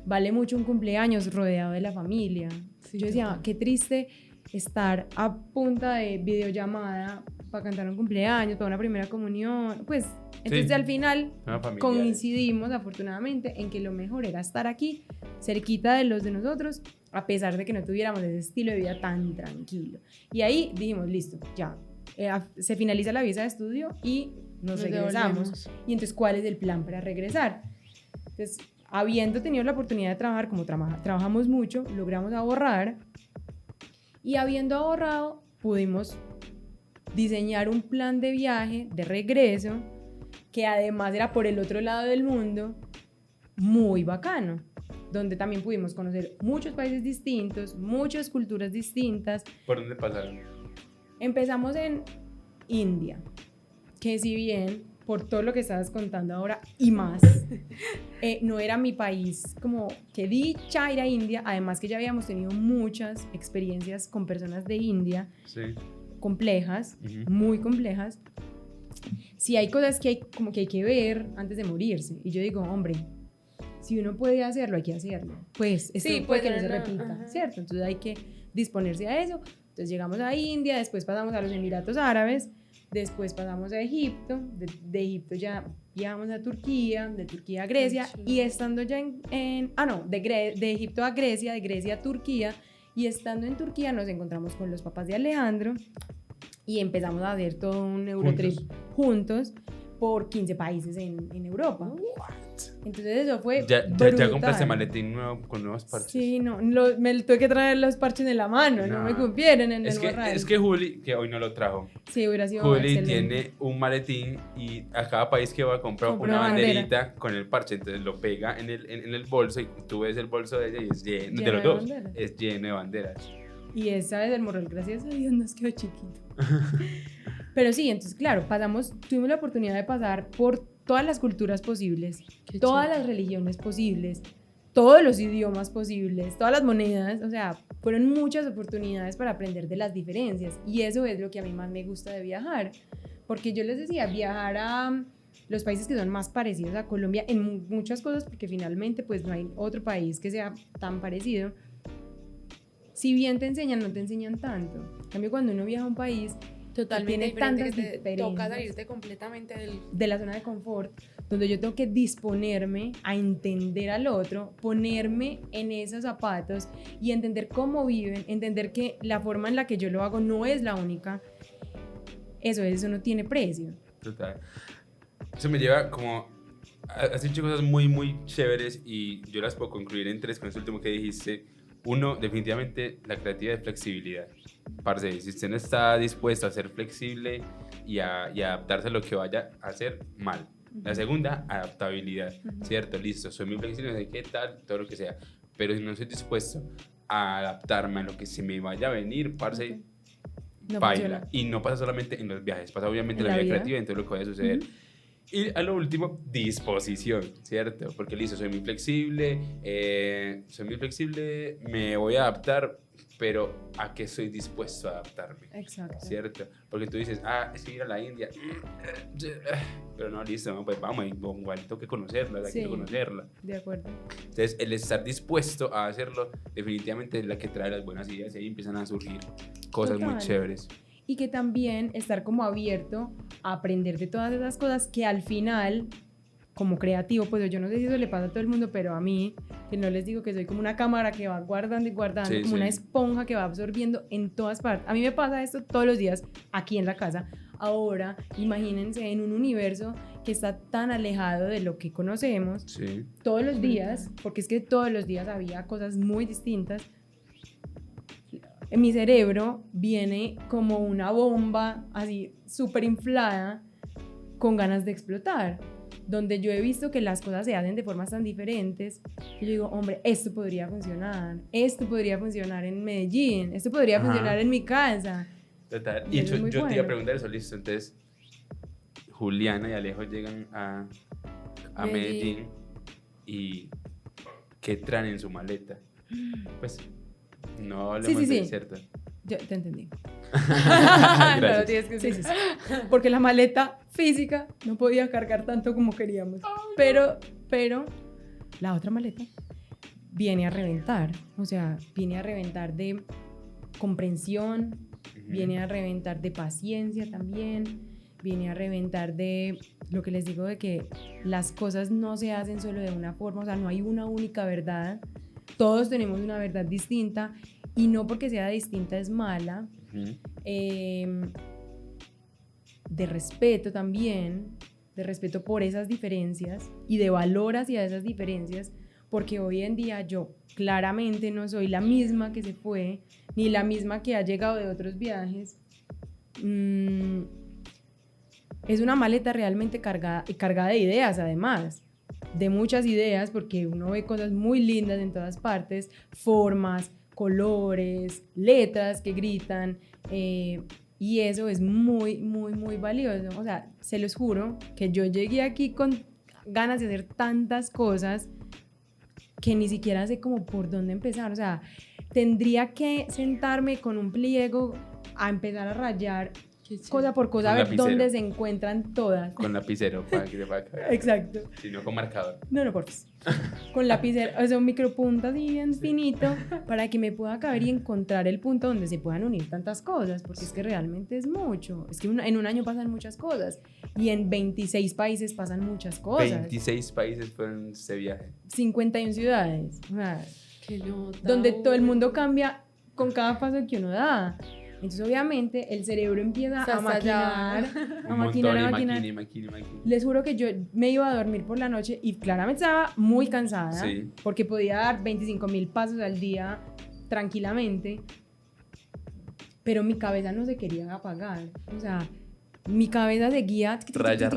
Vale mucho un cumpleaños rodeado de la familia. Sí, yo decía, qué triste estar a punta de videollamada para cantar un cumpleaños, para una primera comunión. Pues, entonces al final coincidimos afortunadamente en que lo mejor era estar aquí, cerquita de los de nosotros, a pesar de que no tuviéramos ese estilo de vida tan tranquilo. Y ahí dijimos, listo, ya, se finaliza la visa de estudio y nos regresamos. Y entonces, ¿cuál es el plan para regresar? Entonces, habiendo tenido la oportunidad de trabajar, como trabajamos mucho, logramos ahorrar, y habiendo ahorrado, pudimos diseñar un plan de viaje de regreso, que además era por el otro lado del mundo, muy bacano, donde también pudimos conocer muchos países distintos, muchas culturas distintas. ¿Por dónde pasaron? Empezamos en India, que si bien por todo lo que estabas contando ahora y más, no era mi país, como que dicha ir a India, además que ya habíamos tenido muchas experiencias con personas de India, sí, complejas, muy complejas. Sí hay cosas que hay que ver antes de morirse, y yo digo, hombre, si uno puede hacerlo, hay que hacerlo, pues esto sí, puede que no se repita, ¿cierto? Entonces hay que disponerse a eso. Entonces llegamos a India, después pasamos a los Emiratos Árabes, después pasamos a Egipto, de Egipto ya viajamos a Turquía, de Turquía a Grecia, y estando ya de Egipto a Grecia, de Grecia a Turquía, y estando en Turquía nos encontramos con los papás de Alejandro y empezamos a hacer todo un Eurotrip juntos por 15 países en Europa. Entonces eso fue ya compraste maletín nuevo con nuevos parches. Sí, no, me tuve que traer los parches en la mano, no me cupieron en el morral. Es que Juli, que hoy no lo trajo, sí, hubiera sido Juli excelente. tiene un maletín y a cada país que va a comprar una banderita con el parche, entonces lo pega en el bolso y tú ves el bolso de ella y es lleno de los dos, es lleno de banderas. Y esa vez del morral, gracias a Dios, nos quedó chiquito. Pero sí, entonces claro, tuvimos la oportunidad de pasar por todas las culturas posibles, todas las religiones posibles, todos los idiomas posibles, todas las monedas, o sea, fueron muchas oportunidades para aprender de las diferencias, y eso es lo que a mí más me gusta de viajar, porque yo les decía, viajar a los países que son más parecidos a Colombia en muchas cosas, porque finalmente pues no hay otro país que sea tan parecido. Si bien te enseñan, no te enseñan tanto. En cambio, cuando uno viaja a un país totalmente tiene tantas diferente, que te diferencias, toca salirte completamente de la zona de confort, donde yo tengo que disponerme a entender al otro, ponerme en esos zapatos y entender cómo viven, entender que la forma en la que yo lo hago no es la única. Eso no tiene precio. Total. Eso me lleva como... Has dicho cosas muy, muy chéveres y yo las puedo concluir en tres con eso último que dijiste. Uno, definitivamente la creatividad y flexibilidad. Parce, si usted no está dispuesto a ser flexible y a adaptarse a lo que vaya a hacer, mal. La segunda, adaptabilidad, ¿cierto? Listo, soy muy flexible, no sé qué tal, todo lo que sea. Pero si no estoy dispuesto a adaptarme a lo que se me vaya a venir, parce, no baila. funciona. Y no pasa solamente en los viajes, pasa obviamente en la vida creativa, en todo lo que vaya a suceder. Y a lo último, disposición, ¿cierto? Porque listo, soy muy flexible, me voy a adaptar, pero ¿a qué estoy dispuesto a adaptarme? Exacto. ¿Cierto? Porque tú dices, es que ir a la India, pero no, listo, no, pues vamos, igual tengo que conocerla, quiero conocerla. De acuerdo. Entonces, el estar dispuesto a hacerlo definitivamente es la que trae las buenas ideas y ahí empiezan a surgir cosas muy chéveres. Y que también estar como abierto a aprender de todas esas cosas que al final, como creativo, pues yo no sé si eso le pasa a todo el mundo, pero a mí, que no les digo que soy como una cámara que va guardando y guardando, como una esponja que va absorbiendo en todas partes. A mí me pasa esto todos los días aquí en la casa. Ahora, imagínense en un universo que está tan alejado de lo que conocemos, todos los días, porque es que todos los días había cosas muy distintas. En mi cerebro viene como una bomba así súper inflada con ganas de explotar, donde yo he visto que las cosas se hacen de formas tan diferentes y yo digo, hombre, esto podría funcionar en Medellín, esto podría funcionar en mi casa. Total. Y yo te iba a preguntar eso, listo, entonces Juliana y Alejo llegan a Medellín. ¿Y qué traen en su maleta? Pues no hablemos de cierto. Yo te entendí. No lo tienes que decir. Sí. Porque la maleta física no podía cargar tanto como queríamos. Pero la otra maleta viene a reventar. O sea, viene a reventar de comprensión, viene a reventar de paciencia también, viene a reventar de lo que les digo de que las cosas no se hacen solo de una forma, o sea, no hay una única verdad, todos tenemos una verdad distinta y no porque sea distinta es mala, de respeto también, de respeto por esas diferencias y de valor hacia esas diferencias, porque hoy en día yo claramente no soy la misma que se fue, ni la misma que ha llegado de otros viajes. Es una maleta realmente cargada de ideas, además, de muchas ideas, porque uno ve cosas muy lindas en todas partes, formas, colores, letras que gritan, y eso es muy, muy, muy valioso. O sea, se los juro que yo llegué aquí con ganas de hacer tantas cosas que ni siquiera sé cómo por dónde empezar. O sea, tendría que sentarme con un pliego a empezar a rayar cosa por cosa, a ver dónde se encuentran todas. Con lapicero, para que te pueda caer. Exacto. Si no, con marcador. No, por favor. Con lapicero, o sea, un micropunto así bien finito, para que me pueda caber y encontrar el punto donde se puedan unir tantas cosas, porque es que realmente es mucho. Es que en un año pasan muchas cosas, y en 26 países pasan muchas cosas. 26 países fueron este viaje. 51 ciudades. O sea, qué nota, donde todo el mundo cambia con cada paso que uno da. Entonces, obviamente, el cerebro empieza a maquinar, a maquinar. Les juro que yo me iba a dormir por la noche y claramente estaba muy cansada, porque podía dar 25,000 pasos al día tranquilamente, pero mi cabeza no se quería apagar. O sea, mi cabeza seguía raya.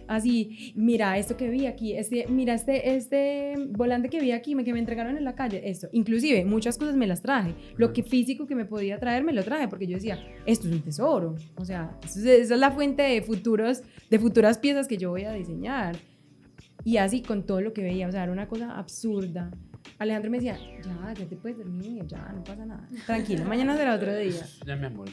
Así, mira esto que vi aquí, mira este volante que vi aquí, que me entregaron en la calle, esto. Inclusive, muchas cosas me las traje. Lo que físico que me podía traer, me lo traje, porque yo decía, esto es un tesoro. O sea, esa es la fuente de futuras piezas que yo voy a diseñar. Y así con todo lo que veía, o sea, era una cosa absurda. Alejandro me decía, ya te puedes dormir, ya, no pasa nada. Tranquilo, mañana será otro día. Ya, mi amor.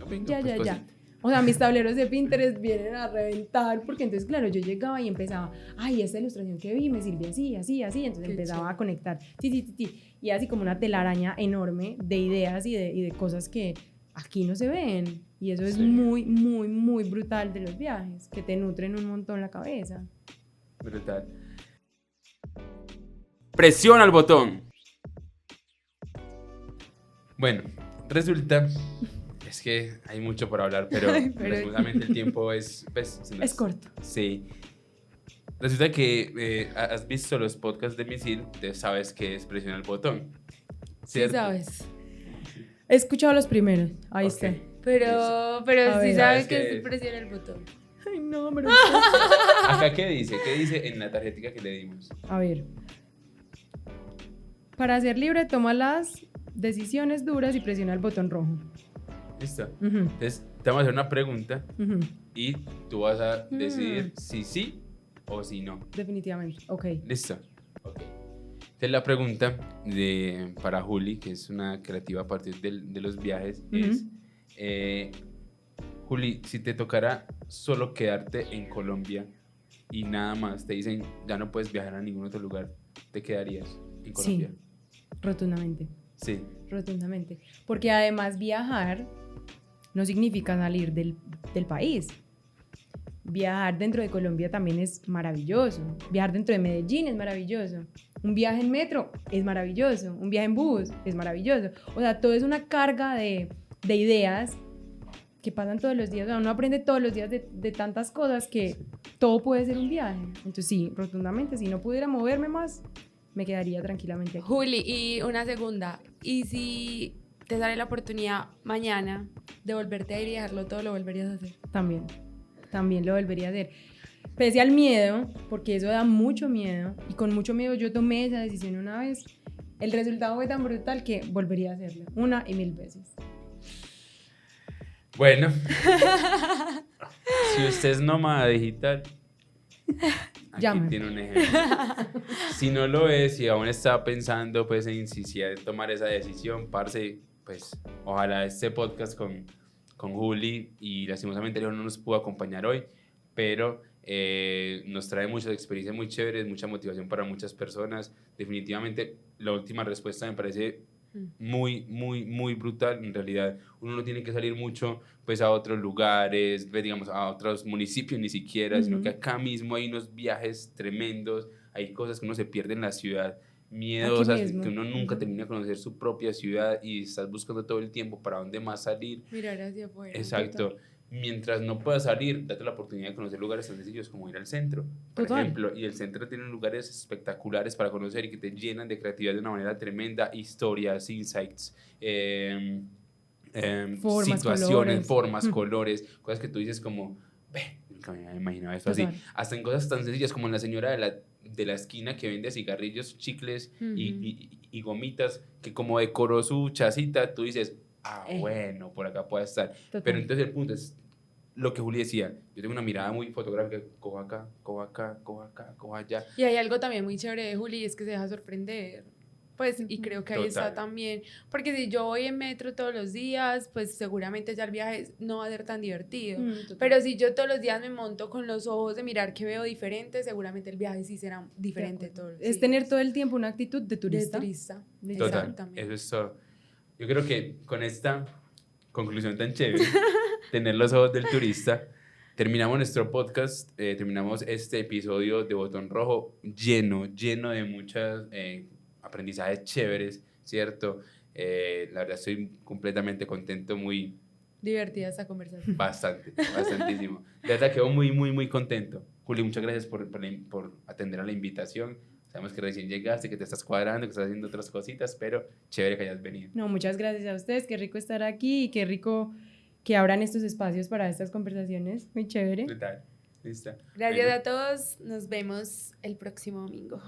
Venga, ya. O sea, mis tableros de Pinterest vienen a reventar, porque entonces, claro, yo llegaba y empezaba, esta ilustración que vi me sirve así, entonces empezaba a conectar, y así como una telaraña enorme de ideas y de cosas que aquí no se ven, y eso es muy, muy, muy brutal de los viajes, que te nutren un montón la cabeza. Brutal. Presiona el botón. Bueno, resulta... Es que hay mucho por hablar, pero lastimosamente el tiempo es corto. Sí. Resulta que has visto los podcasts de Misil, te sabes que es presiona el botón, ¿cierto? Sí sabes. He escuchado los primeros, ahí está. Pero sí sabes que es presiona el botón. Ay, no, pero... Acá, ¿qué dice? ¿Qué dice en la tarjetita que le dimos? A ver. Para ser libre, toma las decisiones duras y presiona el botón rojo. Listo. Entonces, te vamos a hacer una pregunta y tú vas a decidir si sí o si no. Definitivamente, ok. Listo. Ok. Entonces, la pregunta para Juli, que es una creativa a partir de los viajes, es: Juli, si te tocara solo quedarte en Colombia y nada más, te dicen ya no puedes viajar a ningún otro lugar, ¿te quedarías en Colombia? Sí, rotundamente. Sí. Rotundamente. Porque además viajar no significa salir del país. Viajar dentro de Colombia también es maravilloso. Viajar dentro de Medellín es maravilloso. Un viaje en metro es maravilloso. Un viaje en bus es maravilloso. O sea, todo es una carga de ideas que pasan todos los días. O sea, uno aprende todos los días de tantas cosas que todo puede ser un viaje. Entonces sí, rotundamente, si no pudiera moverme más, me quedaría tranquilamente aquí. Juli, y una segunda. ¿Y si te sale la oportunidad mañana de volverte a ir y dejarlo todo, lo volverías a hacer? También lo volvería a hacer. Pese al miedo, porque eso da mucho miedo, y con mucho miedo yo tomé esa decisión una vez, el resultado fue tan brutal que volvería a hacerlo 1 y 1000 veces. Bueno, si usted es nómada digital, llamen. Tiene un ejemplo. Si no lo es, si aún está pensando pues en si ha de tomar esa decisión, parce, pues ojalá este podcast con Juli, y lastimosamente Leo no nos pudo acompañar hoy, pero nos trae muchas experiencias muy chéveres, mucha motivación para muchas personas. Definitivamente la última respuesta me parece muy, muy, muy brutal. En realidad uno no tiene que salir mucho pues a otros lugares, digamos a otros municipios ni siquiera, sino que acá mismo hay unos viajes tremendos, hay cosas que uno se pierde en la ciudad, miedosas, que uno nunca termina de conocer su propia ciudad y estás buscando todo el tiempo para dónde más salir. Mirar hacia afuera. Exacto. Total. Mientras no puedas salir, date la oportunidad de conocer lugares tan sencillos como ir al centro, por ejemplo, y el centro tiene lugares espectaculares para conocer y que te llenan de creatividad de una manera tremenda, historias, insights, situaciones, formas, colores, cosas que tú dices como, ve, nunca me imaginaba esto así, hasta en cosas tan sencillas como en la señora de la esquina que vende cigarrillos, chicles y gomitas, que como decoró su chacita, tú dices, bueno, por acá puede estar. Total. Pero entonces el punto es lo que Juli decía, yo tengo una mirada muy fotográfica, cojo acá, cojo acá, cojo acá, cojo allá. Y hay algo también muy chévere de Juli, es que se deja sorprender. Pues, y creo que ahí está también, porque si yo voy en metro todos los días, pues seguramente ya el viaje no va a ser tan divertido, pero si yo todos los días me monto con los ojos de mirar qué veo diferente, seguramente el viaje sí será diferente todos los días. Es tener todo el tiempo una actitud de turista. Total, exactamente. Eso es todo. Yo creo que con esta conclusión tan chévere, tener los ojos del turista, terminamos nuestro podcast, terminamos este episodio de Botón Rojo lleno de muchos aprendizajes chéveres, ¿cierto? La verdad estoy completamente contento, muy... divertida esta conversación. Bastantísimo. De verdad quedo muy, muy, muy contento. Juli, muchas gracias por atender a la invitación. Sabemos que recién llegaste, que te estás cuadrando, que estás haciendo otras cositas, pero chévere que hayas venido. No, muchas gracias a ustedes. Qué rico estar aquí y qué rico que abran estos espacios para estas conversaciones. Muy chévere. Total. Listo. Gracias a todos. Nos vemos el próximo domingo.